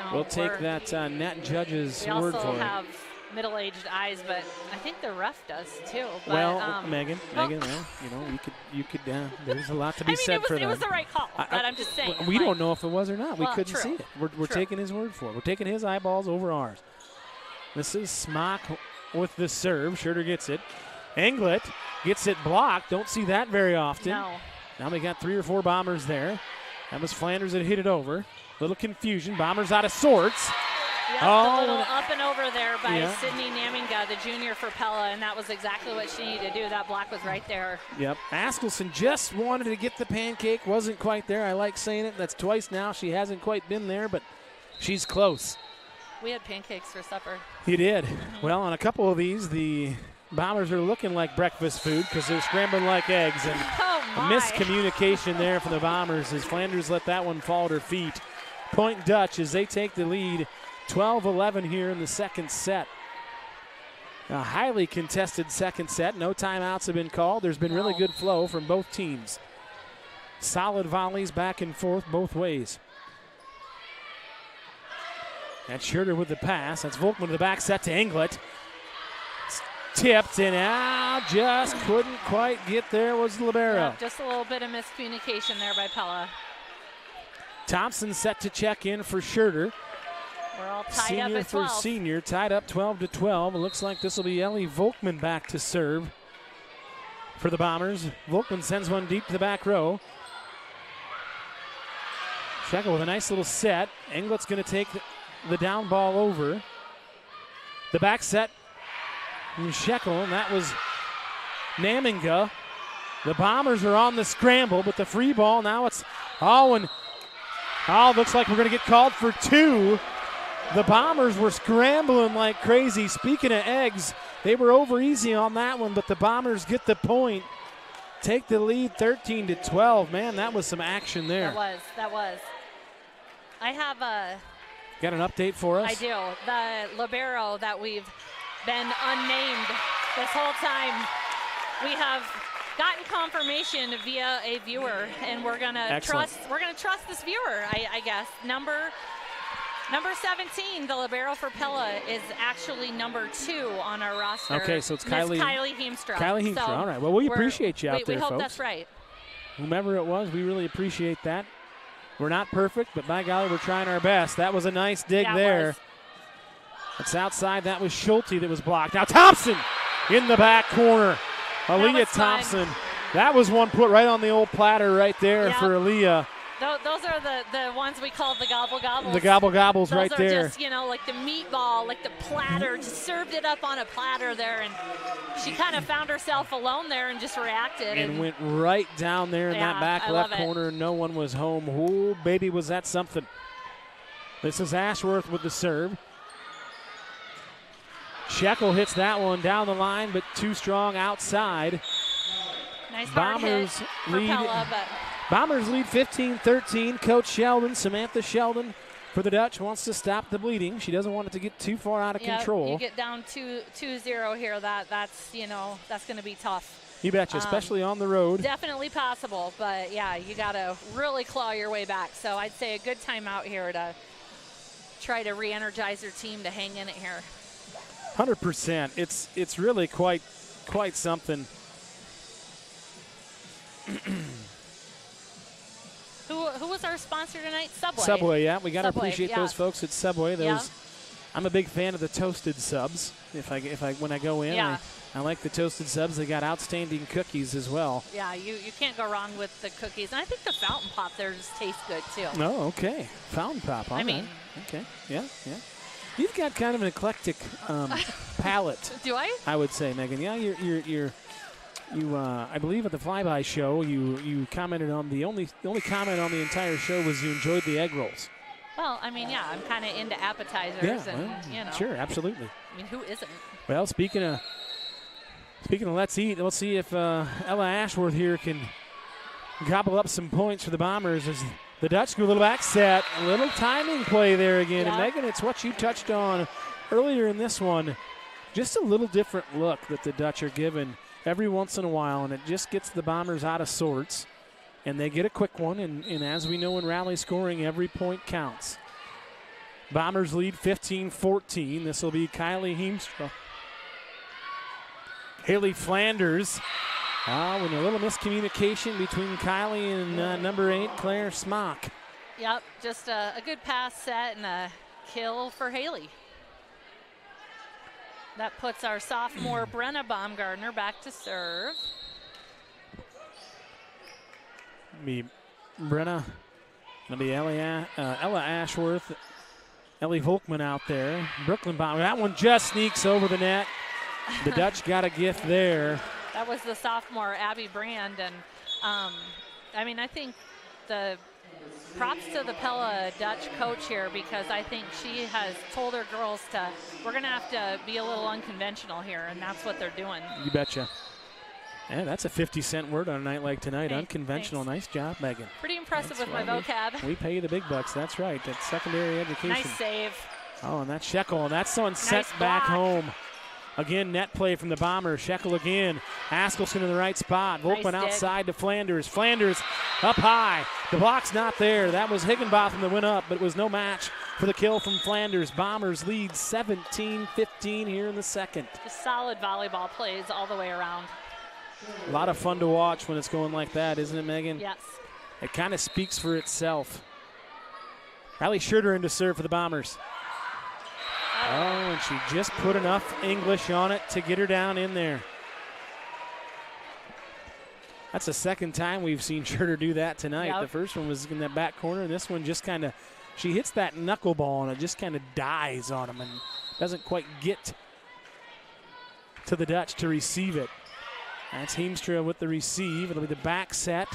No, we'll take that net judge's we word also for it. have middle-aged eyes, but I think the ref does too. But, Well, Megan, well, you could. There's a lot to be said for that. It was the right call, but I'm just saying. We don't know if it was or not. We couldn't true. see it. We're taking his word for it. We're taking his eyeballs over ours. This is Smock with the serve. Schroeder gets it. Englet gets it blocked. Don't see that very often. No. Now we got 3 or 4 Bombers there. That was Flanders that hit it over. Little confusion. Bombers out of sorts. Yep, Oh. the little up and over there by Yeah. Sydney Naminga, the junior for Pella, and that was exactly what she needed to do. That block was right there. Yep. Askelson just wanted to get the pancake. Wasn't quite there. I like saying it. That's twice now. She hasn't quite been there, but she's close. We had pancakes for supper. You did. Well, on a couple of these, the Bombers are looking like breakfast food because they're scrambling like eggs. And Oh, miscommunication there from the Bombers as Flanders let that one fall at her feet. Point Dutch as they take the lead 12-11 here in the second set. A highly contested second set. No timeouts have been called. There's been really good flow from both teams. Solid volleys back and forth both ways. That's Schurter with the pass. That's Volkman to the back set to Englert. Tipped and out. Just couldn't quite get there was the libero. Yeah, just a little bit of miscommunication there by Pella. Thompson set to check in for Schurter. We're all tied Senior up at 12. for senior, tied up 12-12. It looks like this will be Ellie Volkman back to serve for the Bombers. Volkman sends one deep to the back row. Shekel with a nice little set. Englert's going to take the down ball over. The back set from Shekel, and that was Naminga. The Bombers are on the scramble, but the free ball now it's looks like we're going to get called for two. The Bombers were scrambling like crazy. Speaking of eggs, they were over easy on that one, but the Bombers get the point. Take the lead 13-12. Man, that was some action there. That was. I have got an update for us? I do. The libero that we've been unnamed this whole time, we have gotten confirmation via a viewer, and we're gonna trust this viewer, I guess. Number 17, the libero for Pella, is actually number 2 on our roster. Okay, so it's Kylie Heemstra. Kylie Heemstra. All right. Well, we appreciate you out there, we hope folks. that's right. Whomever it was, we really appreciate that. We're not perfect, but by golly, we're trying our best. That was a nice dig there. It's outside. That was Schulte that was blocked. Now Thompson in the back corner. Aaliyah Thompson. That was one put right on the old platter right there for Aaliyah. Those are the ones we call the gobble gobbles. The gobble gobbles right there. Those are just, like the meatball, like the platter. Just served it up on a platter there, and she kind of found herself alone there and just reacted. And went right down there in that back left corner. No one was home. Ooh, baby, was that something. This is Ashworth with the serve. Shekel hits that one down the line, but too strong outside. Nice hard hit for Pella, but Bombers lead 15-13. Coach Sheldon, Samantha Sheldon, for the Dutch, wants to stop the bleeding. She doesn't want it to get too far out of control. You get down 2-0 here. That's going to be tough. You betcha, especially on the road. Definitely possible, but yeah, you got to really claw your way back. So I'd say a good timeout here to try to re-energize your team to hang in it here. 100%. It's really quite something. Who was our sponsor tonight? Subway. Subway, yeah. We got to appreciate those folks at Subway. I'm a big fan of the toasted subs. When I go in, I like the toasted subs. They got outstanding cookies as well. Yeah, you can't go wrong with the cookies. And I think the fountain pop there just tastes good too. Oh, okay. Fountain pop. Okay. Yeah. You've got kind of an eclectic palate. Do I? I would say, Megan. Yeah, you I believe at the Flyby show, you commented on the only comment on the entire show was you enjoyed the egg rolls. Well, I'm kind of into appetizers, Sure, absolutely. Who isn't? Well, speaking of let's eat, let's see if Ella Ashworth here can gobble up some points for the Bombers as the Dutch go a little back set, a little timing play there again. And Megan, it's what you touched on earlier in this one. Just a little different look that the Dutch are given every once in a while, and it just gets the Bombers out of sorts. And they get a quick one, and as we know in rally scoring, every point counts. Bombers lead 15-14. This will be Kylie Heemstra. Haley Flanders. With a little miscommunication between Kylie and number 8, Claire Smock. Yep, just a good pass set and a kill for Haley. That puts our sophomore Brenna Baumgartner back to serve. Brenna, going to be Ella Ashworth, Ellie Volkman out there. Brooklyn Baumgartner, that one just sneaks over the net. The Dutch got a gift there. That was the sophomore Abby Brand, and I think the props to the Pella Dutch coach here, because I think she has told her girls we're going to have to be a little unconventional here, and that's what they're doing. You betcha. Yeah, that's a 50-cent word on a night like tonight. Hey, unconventional. thanks. Nice job, Megan. Pretty impressive That's with my vocab. We pay you the big bucks. That's right. That's secondary education. Nice save. Oh, and that's Shekel, and that's someone Nice sent back block. home. Again, net play from the Bombers. Shekel again. Askelson in the right spot. Volkman Nice dig. outside to Flanders. Flanders up high. The block's not there. That was Higginbotham that went up, but it was no match for the kill from Flanders. Bombers lead 17-15 here in the second. Just solid volleyball plays all the way around. A lot of fun to watch when it's going like that, isn't it, Megan? Yes. It kind of speaks for itself. Riley Schurter into serve for the Bombers. Oh, and she just put enough English on it to get her down in there. That's the second time we've seen Schurter do that tonight. Yep. The first one was in that back corner, and this one just kind of, she hits that knuckleball, and it just kind of dies on him and doesn't quite get to the Dutch to receive it. That's Heemstra with the receive. It'll be the back set.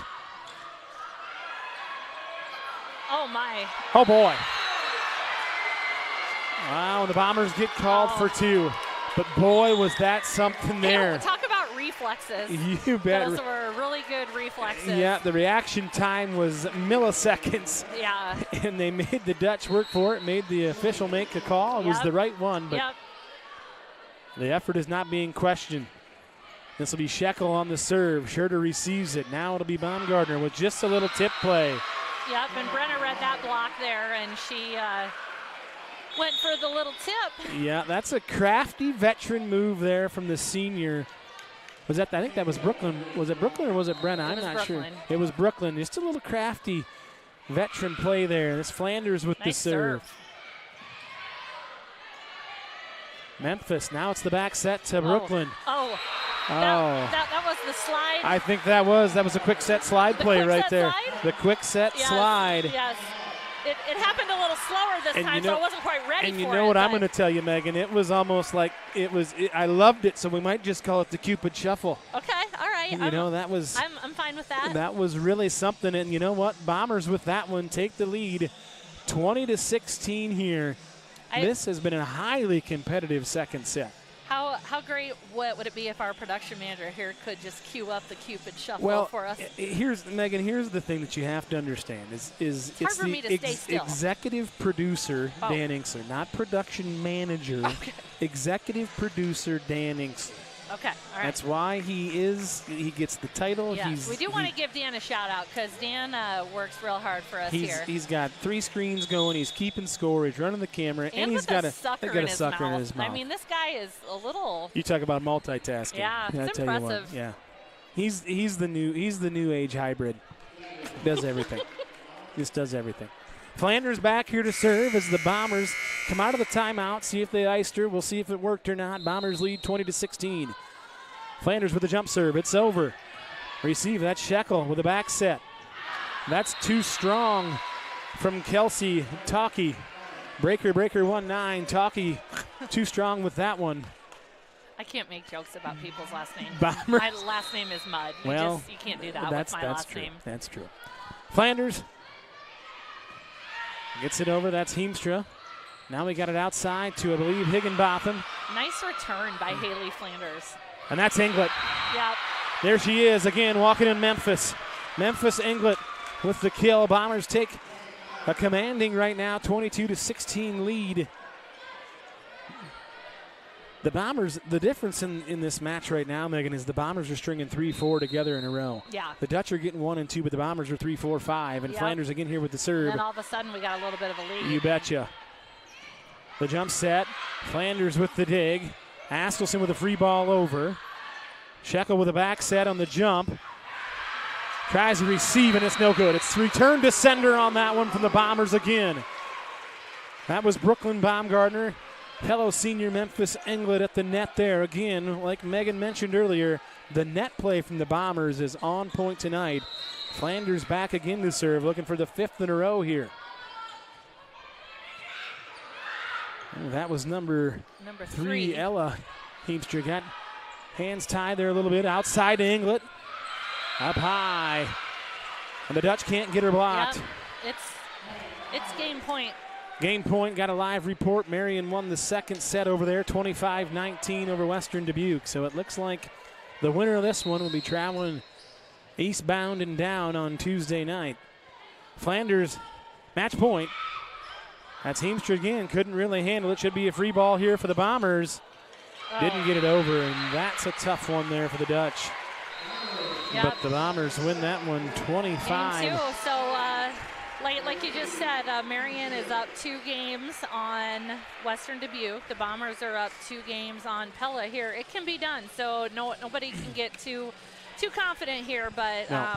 Oh, my. Oh, boy. Wow, the Bombers get called for two. But, boy, was that something there. Hey, talk about reflexes. You bet. Those were really good reflexes. Yeah, the reaction time was milliseconds. Yeah. And they made the Dutch work for it, made the official make a call. It was the right one, but the effort is not being questioned. This will be Shekel on the serve. Schurter receives it. Now it'll be Baumgartner with just a little tip play. Yep, and Brenna read that block there, and she went for the little tip. Yeah, that's a crafty veteran move there from the senior. Was that? I think that was Brooklyn. Was it Brooklyn or was it Brenna? I'm not sure. It was Brooklyn. Just a little crafty veteran play there. This Flanders with the serve. Memphis. Now it's the back set to Brooklyn. That was the slide. I think that was a quick set slide play right there. Slide? The quick set slide. Yes. It happened a little slower this time, so I wasn't quite ready for it. And you know what I'm going to tell you, Megan? It was almost like I loved it, so we might just call it the Cupid Shuffle. Okay, all right. You know, that was. I'm fine with that. That was really something, and you know what? Bombers with that one take the lead, 20-16 here. This has been a highly competitive second set. How great would it be if our production manager here could just cue up the Cupid Shuffle for us? Here's the thing that you have to understand is it's the executive producer, Dan Inkster, not production manager. Okay. Executive producer, Dan Inkster. Okay, all right. That's why he gets the title. Yes, we do want to give Dan a shout out because Dan works real hard for us here. He's got 3 screens going. He's keeping score. He's running the camera, and he's got a sucker in his mouth. I mean, this guy is a little. You talk about multitasking. Yeah, it's impressive. Yeah, he's the new age hybrid. Does everything. Just does everything. Flanders back here to serve as the Bombers come out of the timeout, see if they iced her. We'll see if it worked or not. Bombers lead 20-16. Flanders with the jump serve. It's over. Receive. That's Shekel with a back set. That's too strong from Kelsey Talkie. Breaker 1-9. Talkie too strong with that one. I can't make jokes about people's last names. Bombers. My last name is Mudd. Well, you can't do that with my last name. That's true. Flanders gets it over. That's Heemstra. Now we got it outside to, I believe, Higginbotham. Nice return by Haley Flanders. And that's Inglet. Yep. There she is again, walking in Memphis. Memphis Inglet with the kill. Bombers take a commanding right now 22-16 lead. The Bombers, the difference in this match right now, Megan, is the Bombers are stringing 3-4 together in a row. Yeah. The Dutch are getting 1 and 2, but the Bombers are 3-4-5, and Flanders again here with the serve. And then all of a sudden we got a little bit of a lead. You betcha. The jump set. Flanders with the dig. Askelson with a free ball over. Shekel with a back set on the jump. Tries to receive, and it's no good. It's return to sender on that one from the Bombers again. That was Brooklyn Baumgartner. Fellow senior Memphis Inglet at the net there. Again, like Megan mentioned earlier, the net play from the Bombers is on point tonight. Flanders back again to serve, looking for the 5th in a row here. Ooh, that was number 3, Ella Heemstra. Got hands tied there a little bit. Outside to Inglet. Up high. And the Dutch can't get her blocked. Yep. It's game point. Game point, got a live report. Marion won the second set over there, 25-19 over Western Dubuque. So it looks like The winner of this one will be traveling eastbound and down on Tuesday night. Flanders, match point. That's Heemstra again. Couldn't really handle it. Should be a free ball here for the Bombers. Didn't get it over, and that's a tough one there for the Dutch. Yep. But the Bombers win that one 25. Game 2. So, like you just said, Marion is up 2 games on Western Dubuque. The Bombers are up 2 games on Pella here. It can be done, so nobody can get too confident here. But no.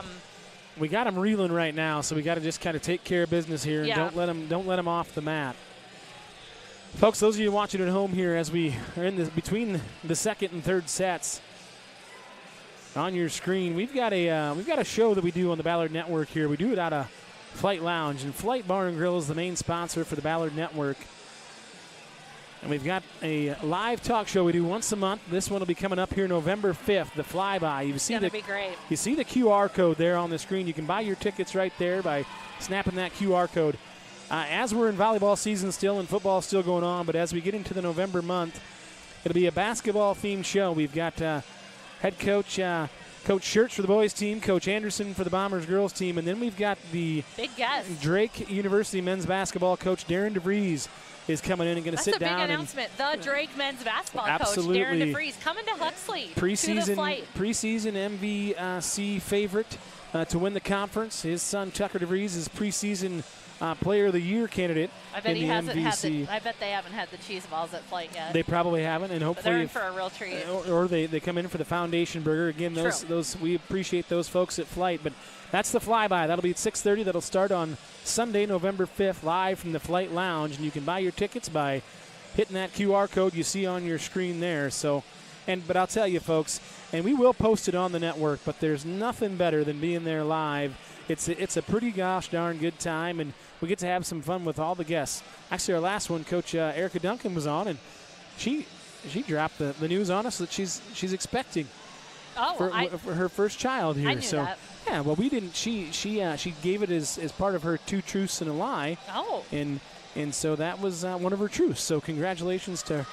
We got them reeling right now, so we got to just kind of take care of business here and don't let them off the mat. Folks, those of you watching at home here, as we are in between the second and third sets, on your screen, we've got a show that we do on the Ballard Network here. We do it out of Flight Lounge, and Flight Bar and Grill is the main sponsor for the Ballard Network. And we've got a live talk show we do once a month. This one will be coming up here November 5th, the flyby. It's going to be great. You see the QR code there on the screen. You can buy your tickets right there by snapping that QR code. As we're in volleyball season still and football still going on, but as we get into the November month, it'll be a basketball-themed show. We've got head coach Coach Schertz for the boys team, Coach Anderson for the Bombers girls team, and then we've got the big guest. Drake University men's basketball coach Darren DeVries is coming in and going to sit down. That's a big announcement. The Drake men's basketball absolutely. coach, Darren DeVries, coming to Huxley. Preseason MVC favorite to win the conference. His son Tucker DeVries is preseason Player of the Year candidate. I bet he hasn't MVC. I bet they haven't had the cheese balls at Flight yet. They probably haven't, and hopefully they're in for a real treat. Or they come in for the foundation burger. Again, those we appreciate those folks at Flight, but that's the flyby. That'll be at 6:30. That'll start on Sunday, November 5th, live from the Flight Lounge, and you can buy your tickets by hitting that QR code you see on your screen there. So, but I'll tell you, folks, and we will post it on the network, but there's nothing better than being there live. It's a pretty gosh darn good time, and we get to have some fun with all the guests. Actually, our last one, Coach Erica Duncan was on, and she dropped the news on us that she's expecting for her first child here. I knew that. Yeah, well, we didn't. She gave it as part of her 2 truths and a lie. Oh. And so that was one of her truths. So congratulations to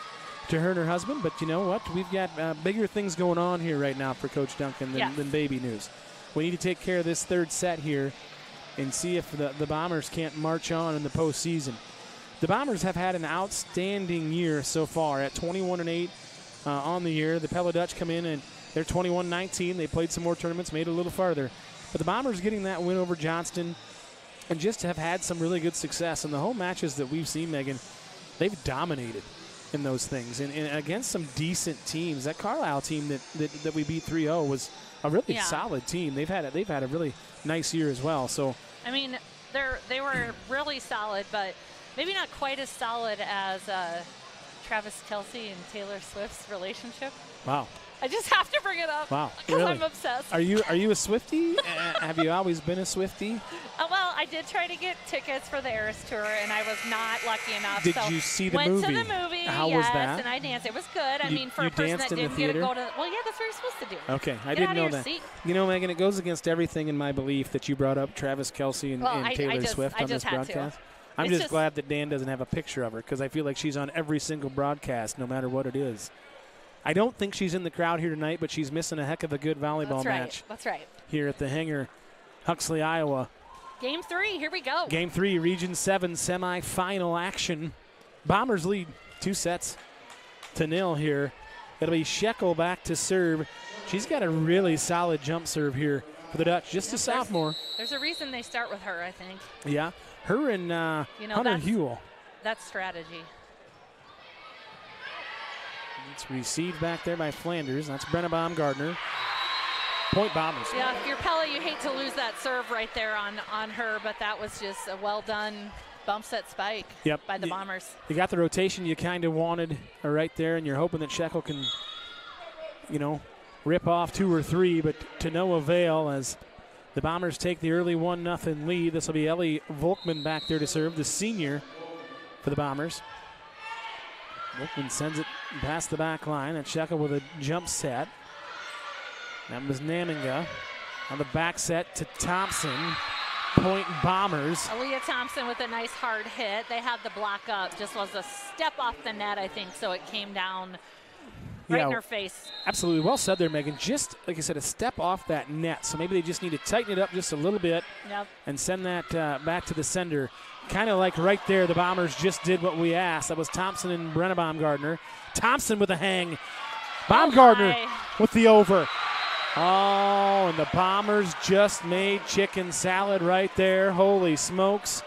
her and her husband. But you know what? We've got bigger things going on here right now for Coach Duncan than baby news. We need to take care of this third set here and see if the Bombers can't march on in the postseason. The Bombers have had an outstanding year so far at 21-8 on the year. The Pella Dutch come in and they're 21-19. They played some more tournaments, made it a little farther. But the Bombers getting that win over Johnston and just have had some really good success. In the home matches that we've seen, Megan, they've dominated in those things. And against some decent teams. That Carlisle team that we beat 3-0 was a really solid team. They've had a really nice year as well. So I mean, they were really solid, but maybe not quite as solid as Travis Kelce and Taylor Swift's relationship. Wow. I just have to bring it up. Wow. Because really? I'm obsessed. Are you a Swiftie? Have you always been a Swiftie? Well, I did try to get tickets for the Eras Tour, and I was not lucky enough. Did you see the movie? Went to the movie, How was that? And I danced. It was good. I mean, for a person that didn't get to go to – well, yeah, that's what you're supposed to do. Okay, I didn't know that. Seat. You know, Megan, it goes against everything in my belief that you brought up Travis Kelce and Taylor Swift on this broadcast. I'm just glad that Dan doesn't have a picture of her because I feel like she's on every single broadcast no matter what it is. I don't think she's in the crowd here tonight, but she's missing a heck of a good volleyball match. That's right. Here at the Hangar, Huxley, Iowa. Game 3, here we go. Game 3, Region 7 semifinal action. Bombers lead 2-0 here. It'll be Shekel back to serve. She's got a really solid jump serve here for the Dutch, just a sophomore. There's a reason they start with her, I think. Yeah, her and Hunter Hewell. That's strategy. It's received back there by Flanders. That's Brenna Baumgartner. Point Bombers. Yeah, if you're Pella, you hate to lose that serve right there on her, but that was just a well-done bump set spike by the Bombers. You got the rotation you kind of wanted right there, and you're hoping that Shekel can, rip off 2 or 3, but to no avail as the Bombers take the early 1-0 lead. This will be Ellie Volkman back there to serve, the senior for the Bombers. Volkman sends it past the back line, and Shekel with a jump set. That was Naminga on the back set to Thompson. Point Bombers. Aaliyah Thompson with a nice hard hit. They had the block up. Just was a step off the net, I think, so it came down right in her face. Absolutely. Well said there, Megan. Just, like I said, a step off that net. So maybe they just need to tighten it up just a little bit and send that back to the sender. Kind of like right there, the Bombers just did what we asked. That was Thompson and Brenna Baumgartner. Thompson with a hang. Baumgartner with the over. Oh, and the Bombers just made chicken salad right there. Holy smokes.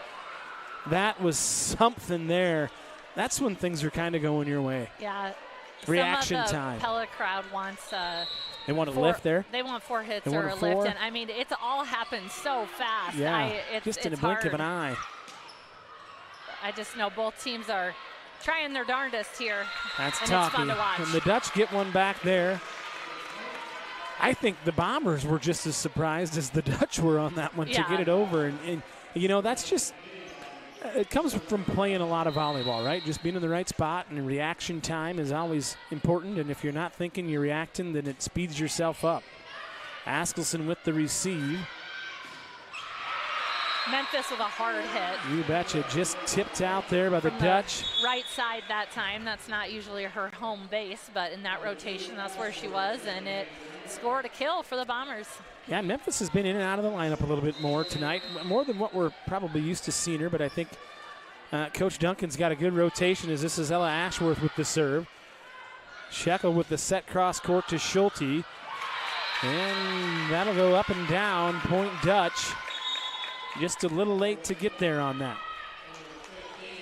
That was something there. That's when things are kind of going your way. Yeah. Reaction some of the time. Pella crowd wants they want a lift there? They want 4 hits or a lift. And I mean, it's all happened so fast. Yeah, just in a blink of an eye. I just know both teams are trying their darndest here. That's and tough. It's fun to watch. And the Dutch get one back there. I think the Bombers were just as surprised as the Dutch were on that one to get it over. And, you know, that's just – it comes from playing a lot of volleyball, right? Just being in the right spot, and reaction time is always important. And if you're not thinking, you're reacting, then it speeds yourself up. Askelson with the receive. Memphis with a hard hit. You betcha. Just tipped out there by the Dutch. Right side that time. That's not usually her home base, but in that rotation, that's where she was, and it scored a kill for the Bombers. Yeah, Memphis has been in and out of the lineup a little bit more tonight, more than what we're probably used to seeing her, but I think Coach Duncan's got a good rotation as this is Ella Ashworth with the serve. Shekel with the set cross court to Schulte. And that'll go up and down, point Dutch. Just a little late to get there on that.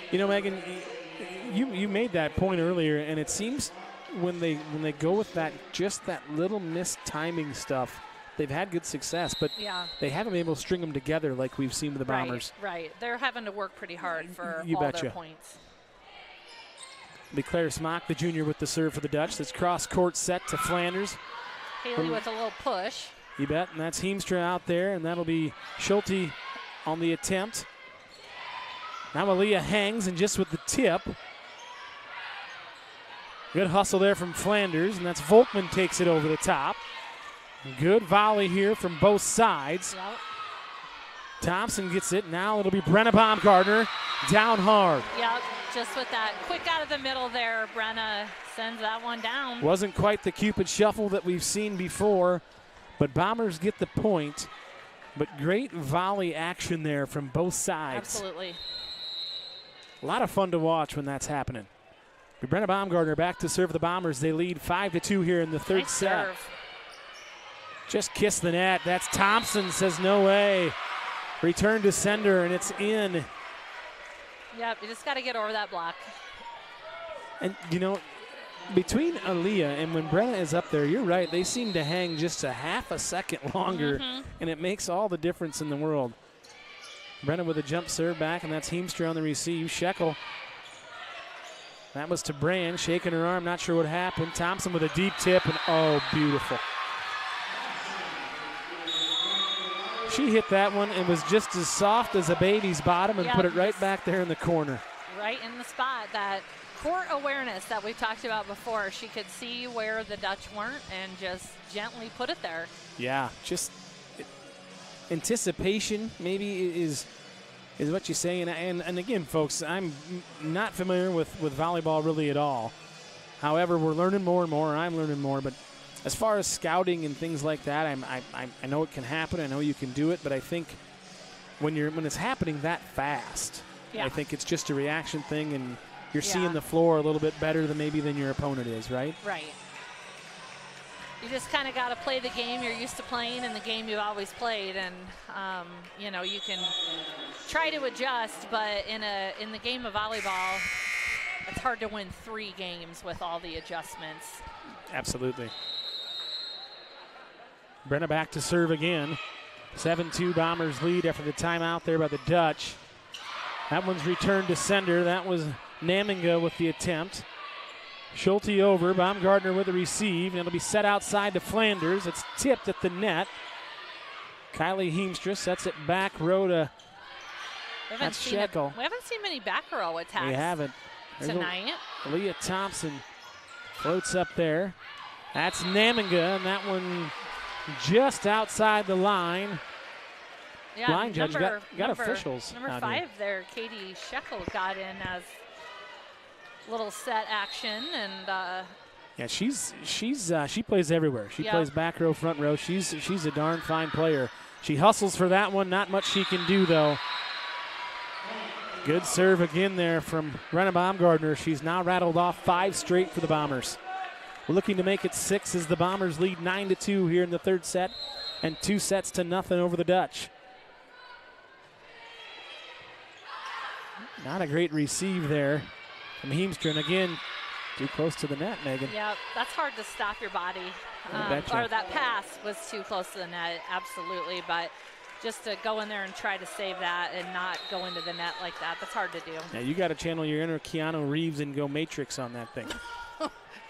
You know, Megan, you made that point earlier, and it seems when they go with that, just that little missed timing stuff, they've had good success, but they haven't been able to string them together like we've seen with the Bombers. Right. They're having to work pretty hard for their points. Be Claire Smock, the junior, with the serve for the Dutch. That's cross-court set to Flanders. Haley with a little push. You bet, and that's Heemstra out there, and that'll be Schulte on the attempt. Now Aaliyah hangs, and just with the tip. Good hustle there from Flanders, and that's Volkman takes it over the top. Good volley here from both sides. Yep. Thompson gets it. Now it'll be Brenna Baumgartner down hard. Yep, just with that quick out of the middle there, Brenna sends that one down. Wasn't quite the Cupid shuffle that we've seen before, but Bombers get the point. But great volley action there from both sides. Absolutely. A lot of fun to watch when that's happening. Brenna Baumgartner back to serve the Bombers. They lead 5-2 here in the third set. Serve. Just kiss the net. That's Thompson, says no way. Return to sender, and it's in. Yep, you just got to get over that block. And, you know, between Aaliyah and when Brenna is up there, you're right, they seem to hang just a half a second longer, and it makes all the difference in the world. Brenna with a jump serve back, and that's Heemstra on the receive. Shekel. That was to Brand, shaking her arm, not sure what happened. Thompson with a deep tip, and oh, beautiful. She hit that one and was just as soft as a baby's bottom and put it right back there in the corner. Right in the spot. That court awareness that we talked about before. She could see where the Dutch weren't and just gently put it there. Yeah, just anticipation maybe is what you say. And again, folks, I'm not familiar with volleyball really at all. However, we're learning more and more. I'm learning more, but as far as scouting and things like that, I know it can happen. I know you can do it, but I think when it's happening that fast, I think it's just a reaction thing, and you're seeing the floor a little bit better than your opponent is, right? Right. You just kind of got to play the game you're used to playing and the game you've always played, and you know, you can try to adjust, but in the game of volleyball, it's hard to win 3 games with all the adjustments. Absolutely. Brenna back to serve again. 7-2 Bombers lead after the timeout there by the Dutch. That one's returned to sender. That was Naminga with the attempt. Schulte over. Baumgartner with the receive. And it'll be set outside to Flanders. It's tipped at the net. Kylie Heemstra sets it back row to that's Shekel. We haven't seen many back row attacks. We haven't. Tonight. Leah Thompson floats up there. That's Naminga, and that one just outside the line. Yeah, line judge got officials. Number 5 there, Katie Shekel got in as little set action, and Yeah, she plays everywhere. She plays back row, front row. She's a darn fine player. She hustles for that one. Not much she can do, though. Good serve again there from Brenna Baumgartner. She's now rattled off 5 straight for the Bombers. Looking to make it 6 as the Bombers lead 9-2 here in the third set, and 2-0 over the Dutch. Not a great receive there from Heemstra. Again, too close to the net, Megan. Yeah, that's hard to stop your body. Or that pass was too close to the net, absolutely. But just to go in there and try to save that and not go into the net like that, that's hard to do. Yeah, you got to channel your inner Keanu Reeves and go Matrix on that thing.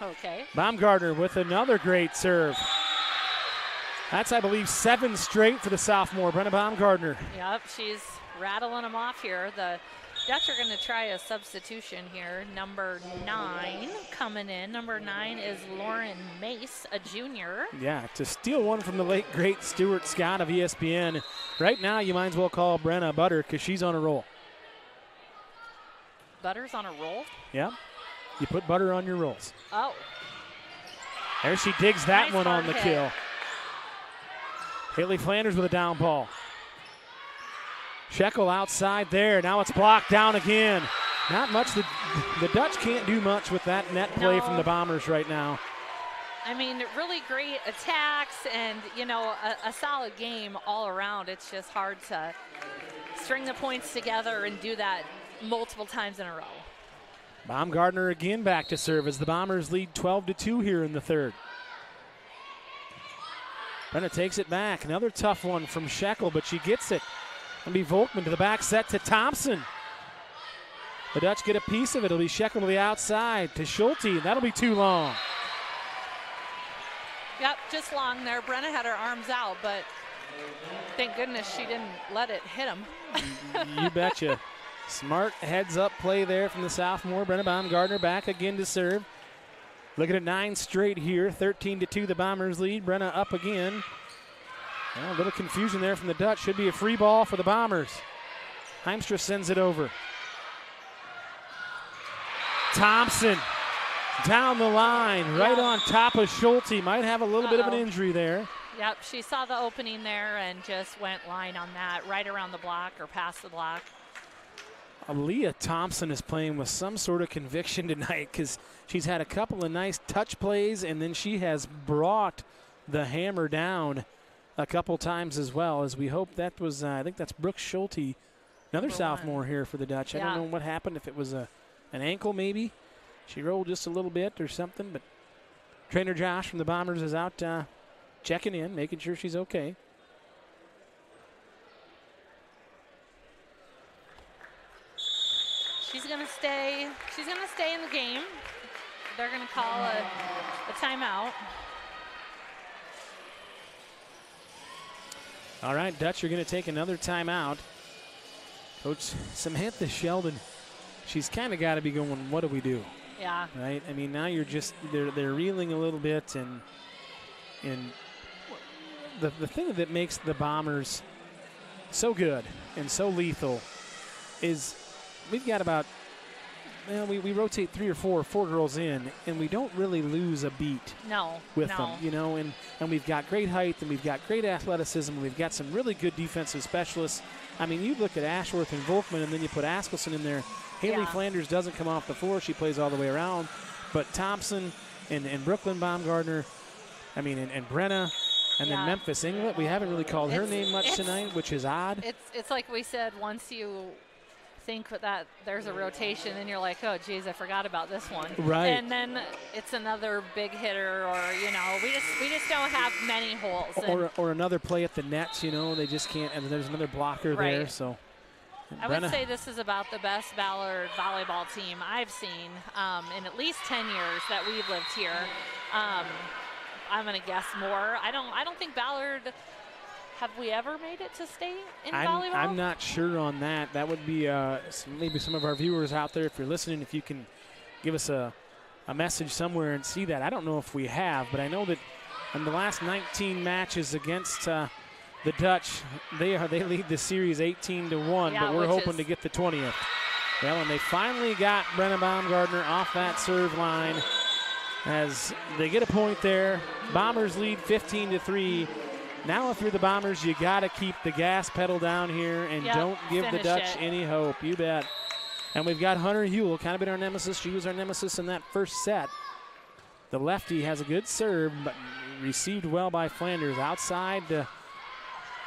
Okay. Baumgartner with another great serve. That's, I believe, 7 straight for the sophomore, Brenna Baumgartner. Yep, she's rattling them off here. The Dutch are going to try a substitution here. Number 9 coming in. Number 9 is Lauren Mace, a junior. Yeah, to steal one from the late, great Stuart Scott of ESPN. Right now, you might as well call Brenna Butter because she's on a roll. Butter's on a roll? Yeah. You put butter on your rolls. Oh. There she digs that nice one on the hit. kill. Haley Flanders with a down ball. Shekel outside there. Now it's blocked down again. Not much. The Dutch can't do much with that net play from the Bombers right now. I mean, really great attacks and, you know, a solid game all around. It's just hard to string the points together and do that multiple times in a row. Baumgartner again back to serve as the Bombers lead 12-2 here in the third. Brenna takes it back. Another tough one from Shekel, but she gets it. It'll be Volkman to the back set to Thompson. The Dutch get a piece of it. It'll be Shekel to the outside to Schulte. That'll be too long. Yep, just long there. Brenna had her arms out, but thank goodness she didn't let it hit him. You betcha. Smart heads-up play there from the sophomore. Brenna Baumgartner back again to serve. Looking at 9 straight here. 13-2 the Bombers lead. Brenna up again. Well, a little confusion there from the Dutch. Should be a free ball for the Bombers. Heemstra sends it over. Thompson down the line, right on top of Schulte. Might have a little bit of an injury there. Yep, she saw the opening there and just went line on that, right around the block or past the block. Aaliyah Thompson is playing with some sort of conviction tonight because she's had a couple of nice touch plays, and then she has brought the hammer down a couple times as well. As we hope that was, I think that's Brooke Schulte, another sophomore here for the Dutch. Yeah. I don't know what happened, if it was an ankle maybe. She rolled just a little bit or something, but trainer Josh from the Bombers is out checking in, making sure she's okay. She's gonna stay in the game. They're gonna call a timeout. All right, Dutch are gonna take another timeout. Coach Samantha Sheldon, she's kind of got to be going, what do we do? Yeah. Right? I mean, now you're just, they're reeling a little bit, and the thing that makes the Bombers so good and so lethal is we've got about, well, we rotate 3 or 4 girls in, and we don't really lose a beat with them, you know, and we've got great height, and we've got great athleticism, and we've got some really good defensive specialists. I mean, you look at Ashworth and Volkman, and then you put Askelson in there. Haley Flanders doesn't come off the floor. She plays all the way around. But Thompson and Brooklyn Baumgartner, I mean, and Brenna, and then Memphis Inglet. We haven't really called her name much tonight, which is odd. It's like we said, once you think that there's a rotation, and you're like, oh, geez, I forgot about this one. Right. And then it's another big hitter, or, you know, we just don't have many holes. Or another play at the nets, you know, they just can't, and there's another blocker there, so. I would say this is about the best Ballard volleyball team I've seen in at least 10 years that we've lived here. I'm going to guess more. I don't think Ballard, have we ever made it to state in volleyball? I'm not sure on that. That would be maybe some of our viewers out there, if you're listening, if you can give us a message somewhere and see that. I don't know if we have, but I know that in the last 19 matches against the Dutch, they lead the series 18-1, but we're hoping to get the 20th. Well, and they finally got Brenna Baumgartner off that serve line. as they get a point there. Bombers lead 15-3. Now if you're the Bombers, you got to keep the gas pedal down here and don't give the Dutch any hope. You bet. And we've got Hunter Hewell, kind of been our nemesis. She was our nemesis in that first set. The lefty has a good serve, but received well by Flanders. Outside to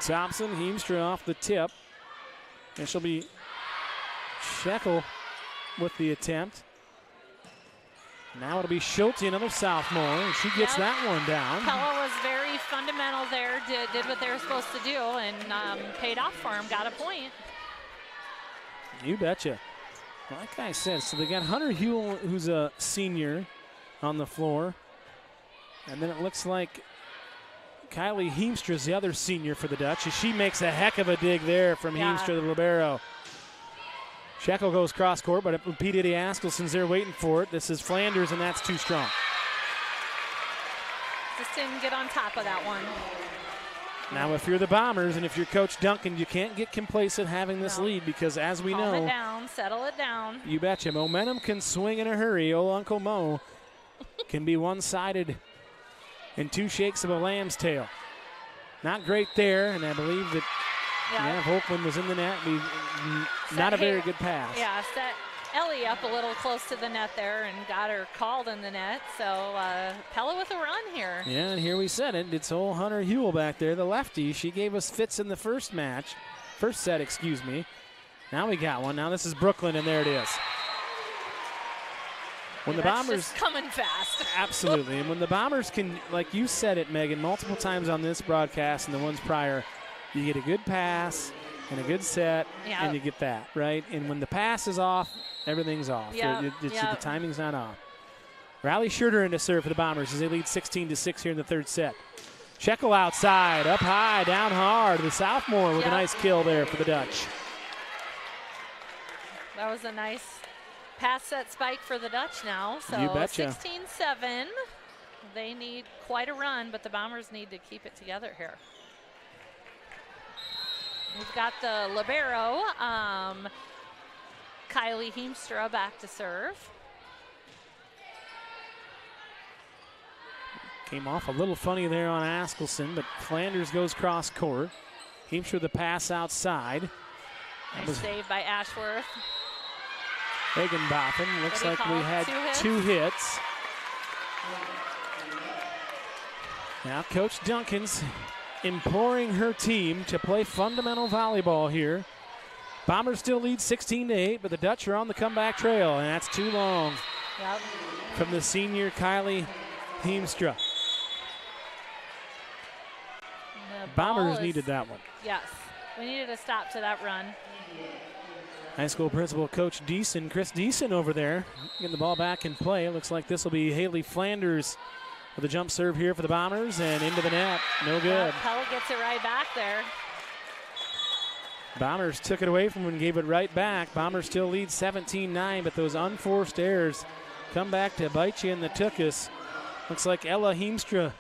Thompson. Heemstra off the tip. And she'll be Shekel with the attempt. Now it'll be Schulte, another sophomore, and she gets that one down. Pella was very fundamental there, did what they were supposed to do, and paid off for him, got a point. You betcha. Like I said, so they got Hunter Hewell, who's a senior, on the floor. And then it looks like Kylie Heemstra is the other senior for the Dutch, as she makes a heck of a dig there from Heemstra, the libero. Shekel goes cross court, but P. Diddy Askelson's there waiting for it. This is Flanders, and that's too strong. Just didn't get on top of that one. Now, if you're the Bombers and if you're Coach Duncan, you can't get complacent having this lead, because as we know, calm it down, settle it down. You betcha. Momentum can swing in a hurry. Old Uncle Mo can be one-sided in 2 shakes of a lamb's tail. Not great there, and I believe that Volkman was in the net. Not a very good pass. Yeah, set Ellie up a little close to the net there and got her called in the net. So Pella with a run here. Yeah, and here we said it. It's old Hunter Hewell back there, the lefty. She gave us fits in the first set, excuse me. Now we got one. Now this is Brooklyn, and there it is. When the Bombers just coming fast. Absolutely. And when the Bombers can, like you said it, Megan, multiple times on this broadcast and the ones prior, you get a good pass and a good set, and you get that, right? And when the pass is off, everything's off. The timing's not off. Riley Schurter into serve for the Bombers as they lead 16-6 here in the third set. Shekel outside, up high, down hard. The sophomore with a nice kill there for the Dutch. That was a nice pass set spike for the Dutch now. So you betcha. 16-7. They need quite a run, but the Bombers need to keep it together here. We've got the libero, Kylie Heemstra back to serve. Came off a little funny there on Askelson, but Flanders goes cross court. Heemstra the pass outside. Nice save by Ashworth. Higginbotham. Looks like we had two hits. Now Coach Duncan's imploring her team to play fundamental volleyball here. Bombers still lead 16-8, but the Dutch are on the comeback trail, and that's too long from the senior Kylie Heemstra. Bombers needed that one. Yes, we needed a stop to that run. High school principal Coach Deason, Chris Deason over there, getting the ball back in play. It looks like this will be Haley Flanders with a jump serve here for the Bombers, and into the net. No good. Pella gets it right back there. Bombers took it away from him and gave it right back. Bombers still lead 17-9, but those unforced errors come back to bite you in the tuchus. Looks like Ella Heemstra,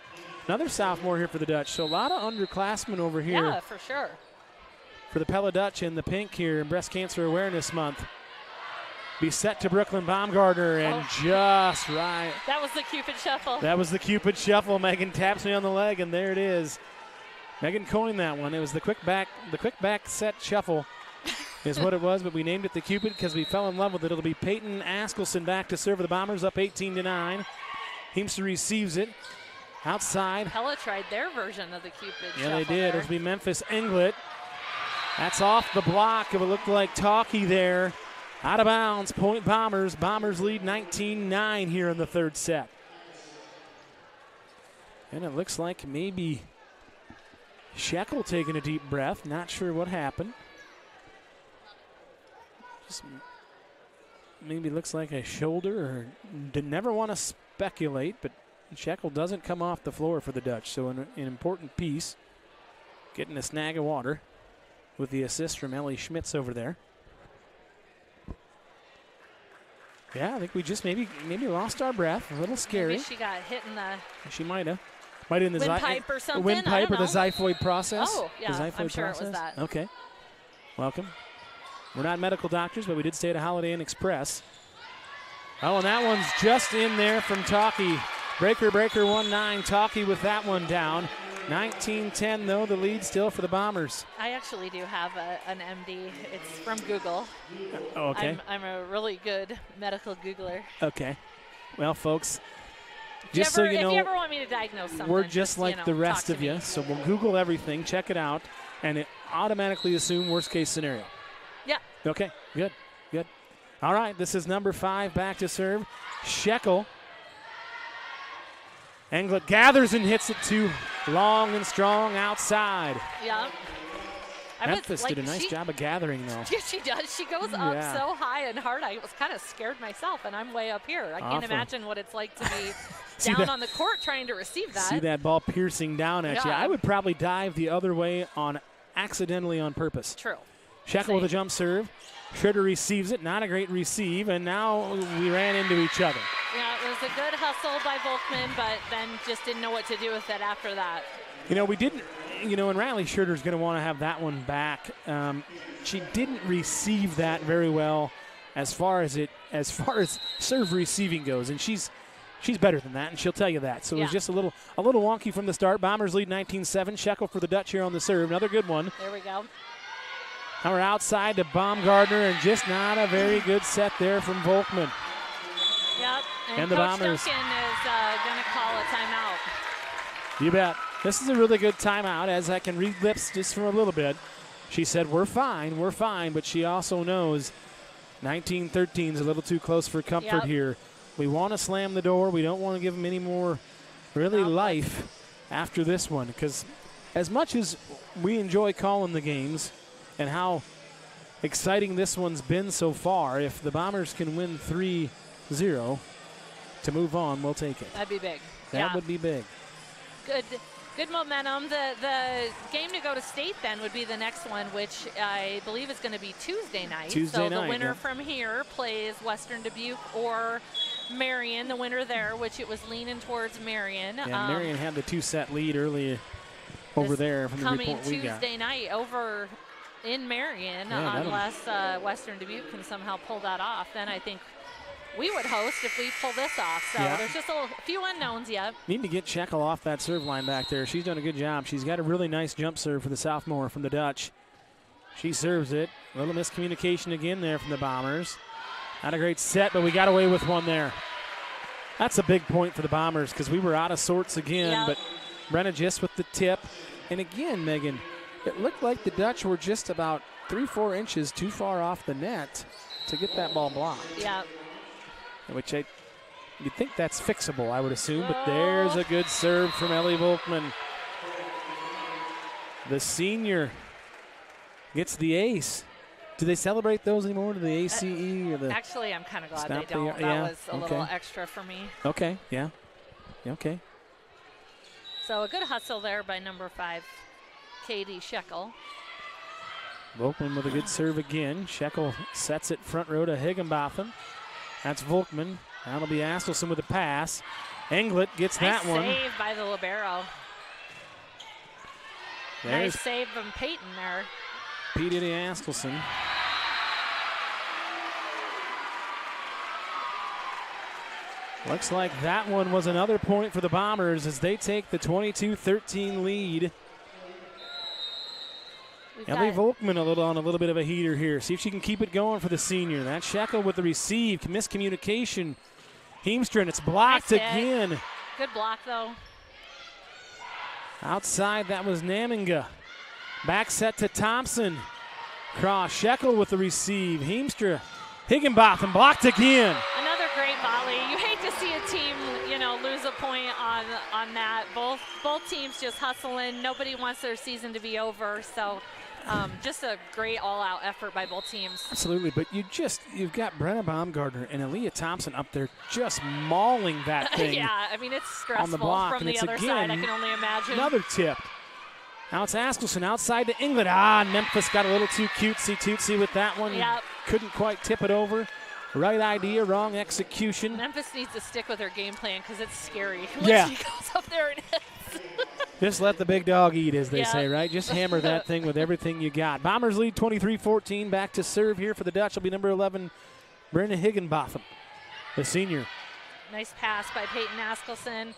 another sophomore here for the Dutch. So a lot of underclassmen over here. Yeah, for sure. For the Pella Dutch in the pink here in Breast Cancer Awareness Month. Be set to Brooklyn Baumgartner, and just right. That was the Cupid shuffle. That was the Cupid shuffle. Megan taps me on the leg, and there it is. Megan coined that one. It was the quick back set shuffle is what it was, but we named it the Cupid because we fell in love with it. It'll be Peyton Askelson back to serve the Bombers, up 18-9. Heemstra receives it outside. Pella tried their version of the Cupid shuffle. Yeah, they did. It'll be Memphis Englert. That's off the block. It looked like Talkie there. Out of bounds, point Bombers. Bombers lead 19-9 here in the third set. And it looks like maybe Shekel taking a deep breath. Not sure what happened. Just maybe looks like a shoulder, or never want to speculate, but Shekel doesn't come off the floor for the Dutch. So an important piece, getting a snag of water with the assist from Ellie Schmitz over there. Yeah, I think we just maybe lost our breath. A little scary. Maybe she got hit in the. She might have. Might have in the windpipe or something. Windpipe or the xiphoid process. Oh, yeah, the xiphoid I'm sure process. it was that. Okay. Welcome. We're not medical doctors, but we did stay at a Holiday Inn Express. Oh, and that one's just in there from Talkie. Breaker 1-9. Talkie with that one down. 19-10, though, the lead still for the Bombers. I actually do have an MD. It's from Google. Oh, okay. I'm a really good medical Googler. Okay. Well, folks, if so you you know, ever want me to diagnose something, we're just like the rest of you. So we'll Google everything, check it out, and it automatically assume worst case scenario. Yeah. Okay, good. All right, this is number 5 back to serve. Shekel. Englert gathers and hits it too long and strong outside. Yeah. Memphis did a nice job of gathering, though. Yeah, she does. She goes up so high and hard. I was kind of scared myself, and I'm way up here. I can't imagine what it's like to be down on the court trying to receive that. See that ball piercing down at you. I would probably dive the other way accidentally on purpose. True. Shekel with a jump serve. Schroeder receives it. Not a great receive, and now we ran into each other. Yeah, it was a good hustle by Volkman, but then just didn't know what to do with it after that. We didn't, and Riley Schroeder's going to want to have that one back. She didn't receive that very well as far as serve receiving goes, and she's better than that, and she'll tell you that. So it was just a little wonky from the start. Bombers lead 19-7. Shekel for the Dutch here on the serve. Another good one. There we go. Now we're outside to Baumgartner, and just not a very good set there from Volkman. Yep, and the Coach Bombers Duncan is going to call a timeout. You bet. This is a really good timeout, as I can read lips just for a little bit. She said, we're fine, but she also knows 19-13 is a little too close for comfort here. We want to slam the door. We don't want to give them any more life after this one, because as much as we enjoy calling the games and how exciting this one's been so far, if the Bombers can win 3-0 to move on, we'll take it. That'd be big. That would be big. Good momentum. The game to go to state then would be the next one, which I believe is going to be Tuesday night. So the winner from here plays Western Dubuque or Marion, the winner there, which it was leaning towards Marion. Yeah, Marion had the 2-set lead early over there from the report we got. Coming Tuesday night over in Marion, unless Western Dubuque can somehow pull that off. Then I think we would host if we pull this off. So there's just a few unknowns yet. Need to get Shekel off that serve line back there. She's done a good job. She's got a really nice jump serve for the sophomore from the Dutch. She serves it. A little miscommunication again there from the Bombers. Not a great set, but we got away with one there. That's a big point for the Bombers because we were out of sorts again, but Brenna just with the tip. And again, Megan, it looked like the Dutch were just about 3-4 inches too far off the net to get that ball blocked. Yeah. Which you'd think that's fixable, I would assume, but there's a good serve from Ellie Volkman. The senior gets the ace. Do they celebrate those anymore? Do the ACE or the? Actually, I'm kind of glad they don't. That was a little extra for me. Okay, yeah. Okay. So a good hustle there by number 5, Katie Shekel. Volkman with a good serve again. Shekel sets it front row to Higginbotham. That's Volkman. That'll be Askelson with a pass. Englert gets that one. Nice save by the libero. Nice save from Peyton there. P. Askelson. Looks like that one was another point for the Bombers as they take the 22-13 lead. Ellie Volkman on a little bit of a heater here. See if she can keep it going for the senior. That's Shekel with the receive. Miscommunication. Heemstra, and it's blocked again. Good block, though. Outside, that was Naminga. Back set to Thompson. Cross. Shekel with the receive. Heemstra. Higginbotham blocked again. Another great volley. You hate to see a team, lose a point on that. Both teams just hustling. Nobody wants their season to be over. So just a great all-out effort by both teams. Absolutely, but you've got Brenna Baumgartner and Aaliyah Thompson up there just mauling that thing. Yeah, I mean, it's stressful on the block, from the other side, I can only imagine. Another tip. Now it's Askelson outside to Englert. Memphis got a little too cutesy-tootsie with that one. Yep. Couldn't quite tip it over. Right idea, wrong execution. Memphis needs to stick with her game plan because it's scary when she goes up there and hits. Just let the big dog eat, as they say, right? Just hammer that thing with everything you got. Bombers lead 23-14. Back to serve here for the Dutch will be number 11, Brenna Higginbotham. the senior. Nice pass by Peyton Askelson.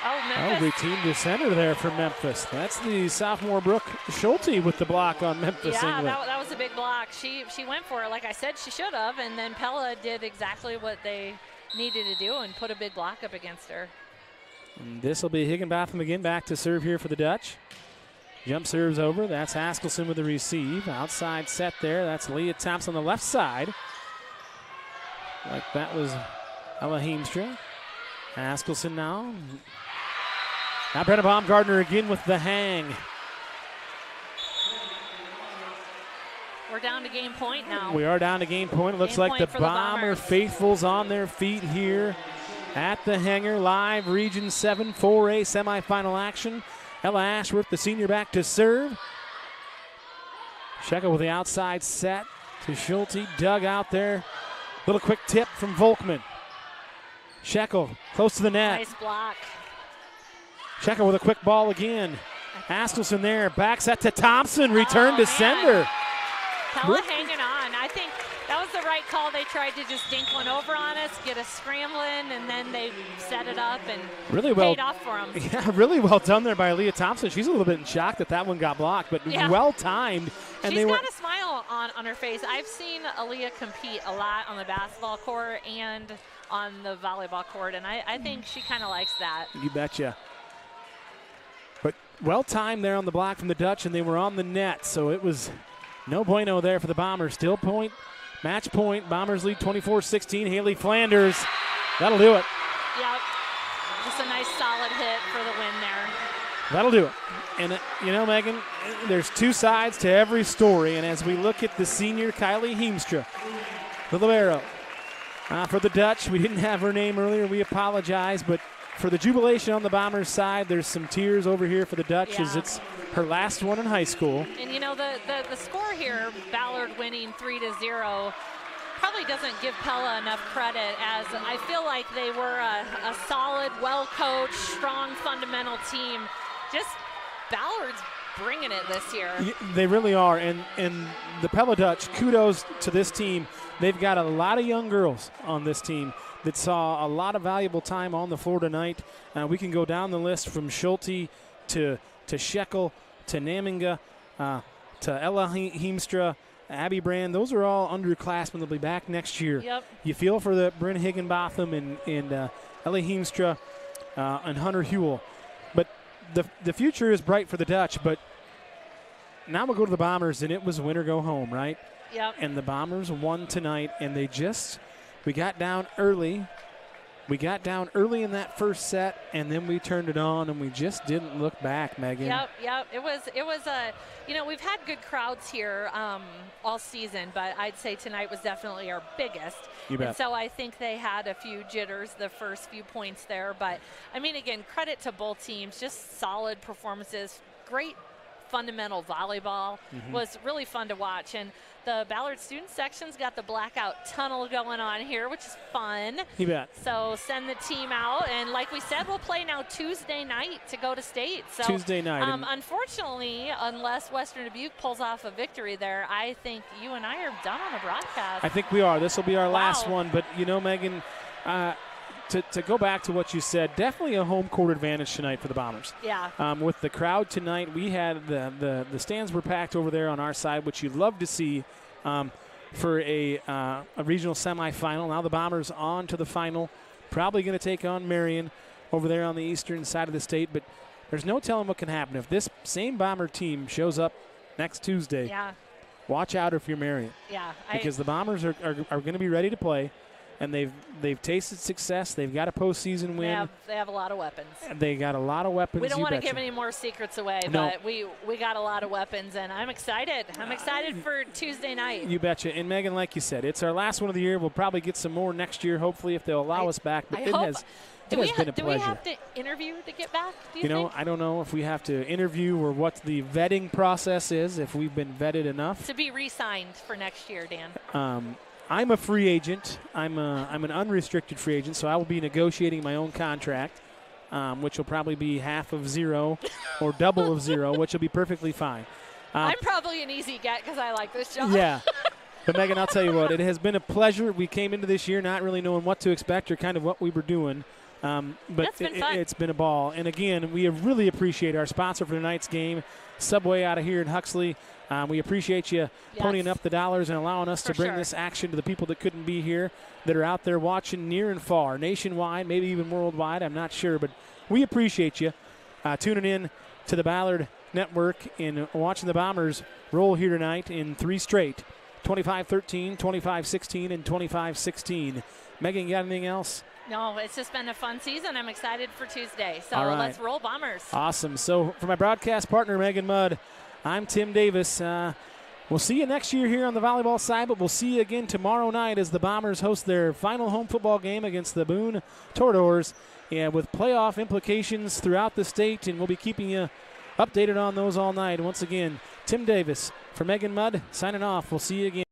Oh, Memphis. We teamed the center there for Memphis. That's the sophomore Brooke Schulte with the block on Memphis. Yeah, that was a big block. She went for it like I said she should have, and then Pella did exactly what they needed to do and put a big block up against her. This will be Higginbotham again back to serve here for the Dutch. Jump serves over. That's Askelson with the receive. Outside set there. That's Leah Thompson on the left side. Like that was Ella Heemstra. Askelson now. Now Brenna Baumgartner again with the hang. We're down to game point now. We are down to game point. It looks like the Bomber faithfuls on their feet here at the hangar. Live Region 7 4A semifinal action. Ella Ashworth, the senior, back to serve. Shekel with the outside set to Schulte. Dug out there. Little quick tip from Volkman. Shekel close to the net. Nice block. Shekel with a quick ball again. Askelson there. Back set to Thompson. Return to sender. Pella hanging on. I think that was the right call. They tried to just dink one over on us, get us scrambling, and then they set it up and really well paid off for them. Yeah, really well done there by Leah Thompson. She's a little bit in shock that one got blocked, but well timed. And she's got a smile on her face. I've seen Aaliyah compete a lot on the basketball court and on the volleyball court, and I think she kind of likes that. You betcha. But well timed there on the block from the Dutch, and they were on the net, so it was no bueno there for the Bombers. Still point, match point. Bombers lead 24-16. Haley Flanders, that'll do it. Yep, just a nice solid hit for the win there. That'll do it. And, you know, Megan, there's two sides to every story, and as we look at the senior Kylie Heemstra, the libero, for the Dutch, we didn't have her name earlier. We apologize, but for the jubilation on the Bombers side, there's some tears over here for the Dutch as it's her last one in high school. And, you know, the score here, Ballard winning 3-0, probably doesn't give Pella enough credit, as I feel like they were a solid, well-coached, strong, fundamental team. Just Ballard's bringing it this year. They really are, and the Pella Dutch, kudos to this team. They've got a lot of young girls on this team that saw a lot of valuable time on the floor tonight. We can go down the list from Schulte to Shekel to Naminga to Ella Heemstra, Abby Brand. Those are all underclassmen. They'll be back next year. Yep. You feel for the Bryn Higginbotham and Ella Heemstra and Hunter Hewell. But the future is bright for the Dutch. But now we'll go to the Bombers, and it was win or go home, right? Yep. And the Bombers won tonight, and we got down early. We got down early in that first set, and then we turned it on, and we just didn't look back, Megan. Yep. It was a, you know, we've had good crowds here all season, but I'd say tonight was definitely our biggest. You bet. And so I think they had a few jitters the first few points there. But, I mean, again, credit to both teams. Just solid performances, great fundamental volleyball. Was really fun to watch. And the Ballard student section's got the blackout tunnel going on here, which is fun. You bet. So send the team out, and like we said, we'll play now Tuesday night to go to state. So Tuesday night. Unfortunately, unless Western Dubuque pulls off a victory there, I think you and I are done on the broadcast. I think we are. This will be our last one. But, you know, Megan, to go back to what you said, definitely a home court advantage tonight for the Bombers. Yeah. With the crowd tonight, we had the stands were packed over there on our side, which you'd love to see for a regional semifinal. Now the Bombers on to the final, probably going to take on Marion over there on the eastern side of the state. But there's no telling what can happen. If this same Bomber team shows up next Tuesday, watch out if you're Marion. Yeah. Because the Bombers are going to be ready to play. And they've tasted success. They've got a postseason win. They have a lot of weapons. They got a lot of weapons. We don't want to give any more secrets away, but we got a lot of weapons, and I'm excited. I'm excited for Tuesday night. You betcha. And Megan, like you said, it's our last one of the year. We'll probably get some more next year, hopefully, if they'll allow us back. But it has been a pleasure. Do we have to interview to get back? Do you think? I don't know if we have to interview or what the vetting process is. If we've been vetted enough to be re-signed for next year, Dan. I'm a free agent. I'm an unrestricted free agent, so I will be negotiating my own contract, which will probably be half of zero or double of zero, which will be perfectly fine. I'm probably an easy get because I like this job. Yeah. But, Megan, I'll tell you what, it has been a pleasure. We came into this year not really knowing what to expect or kind of what we were doing. But it's been a ball. And, again, we really appreciate our sponsor for tonight's game, Subway out of here in Huxley. We appreciate you ponying up the dollars and allowing us to bring this action to the people that couldn't be here, that are out there watching near and far, nationwide, maybe even worldwide. I'm not sure, but we appreciate you tuning in to the Ballard Network and watching the Bombers roll here tonight in 3 straight, 25-13, 25-16, and 25-16. Megan, you got anything else? No, it's just been a fun season. I'm excited for Tuesday. So right. Let's roll Bombers. Awesome. So for my broadcast partner, Megan Mudd, I'm Tim Davis. We'll see you next year here on the volleyball side, but we'll see you again tomorrow night as the Bombers host their final home football game against the Boone Toradors, and with playoff implications throughout the state, and we'll be keeping you updated on those all night. And once again, Tim Davis for Megan Mudd signing off. We'll see you again.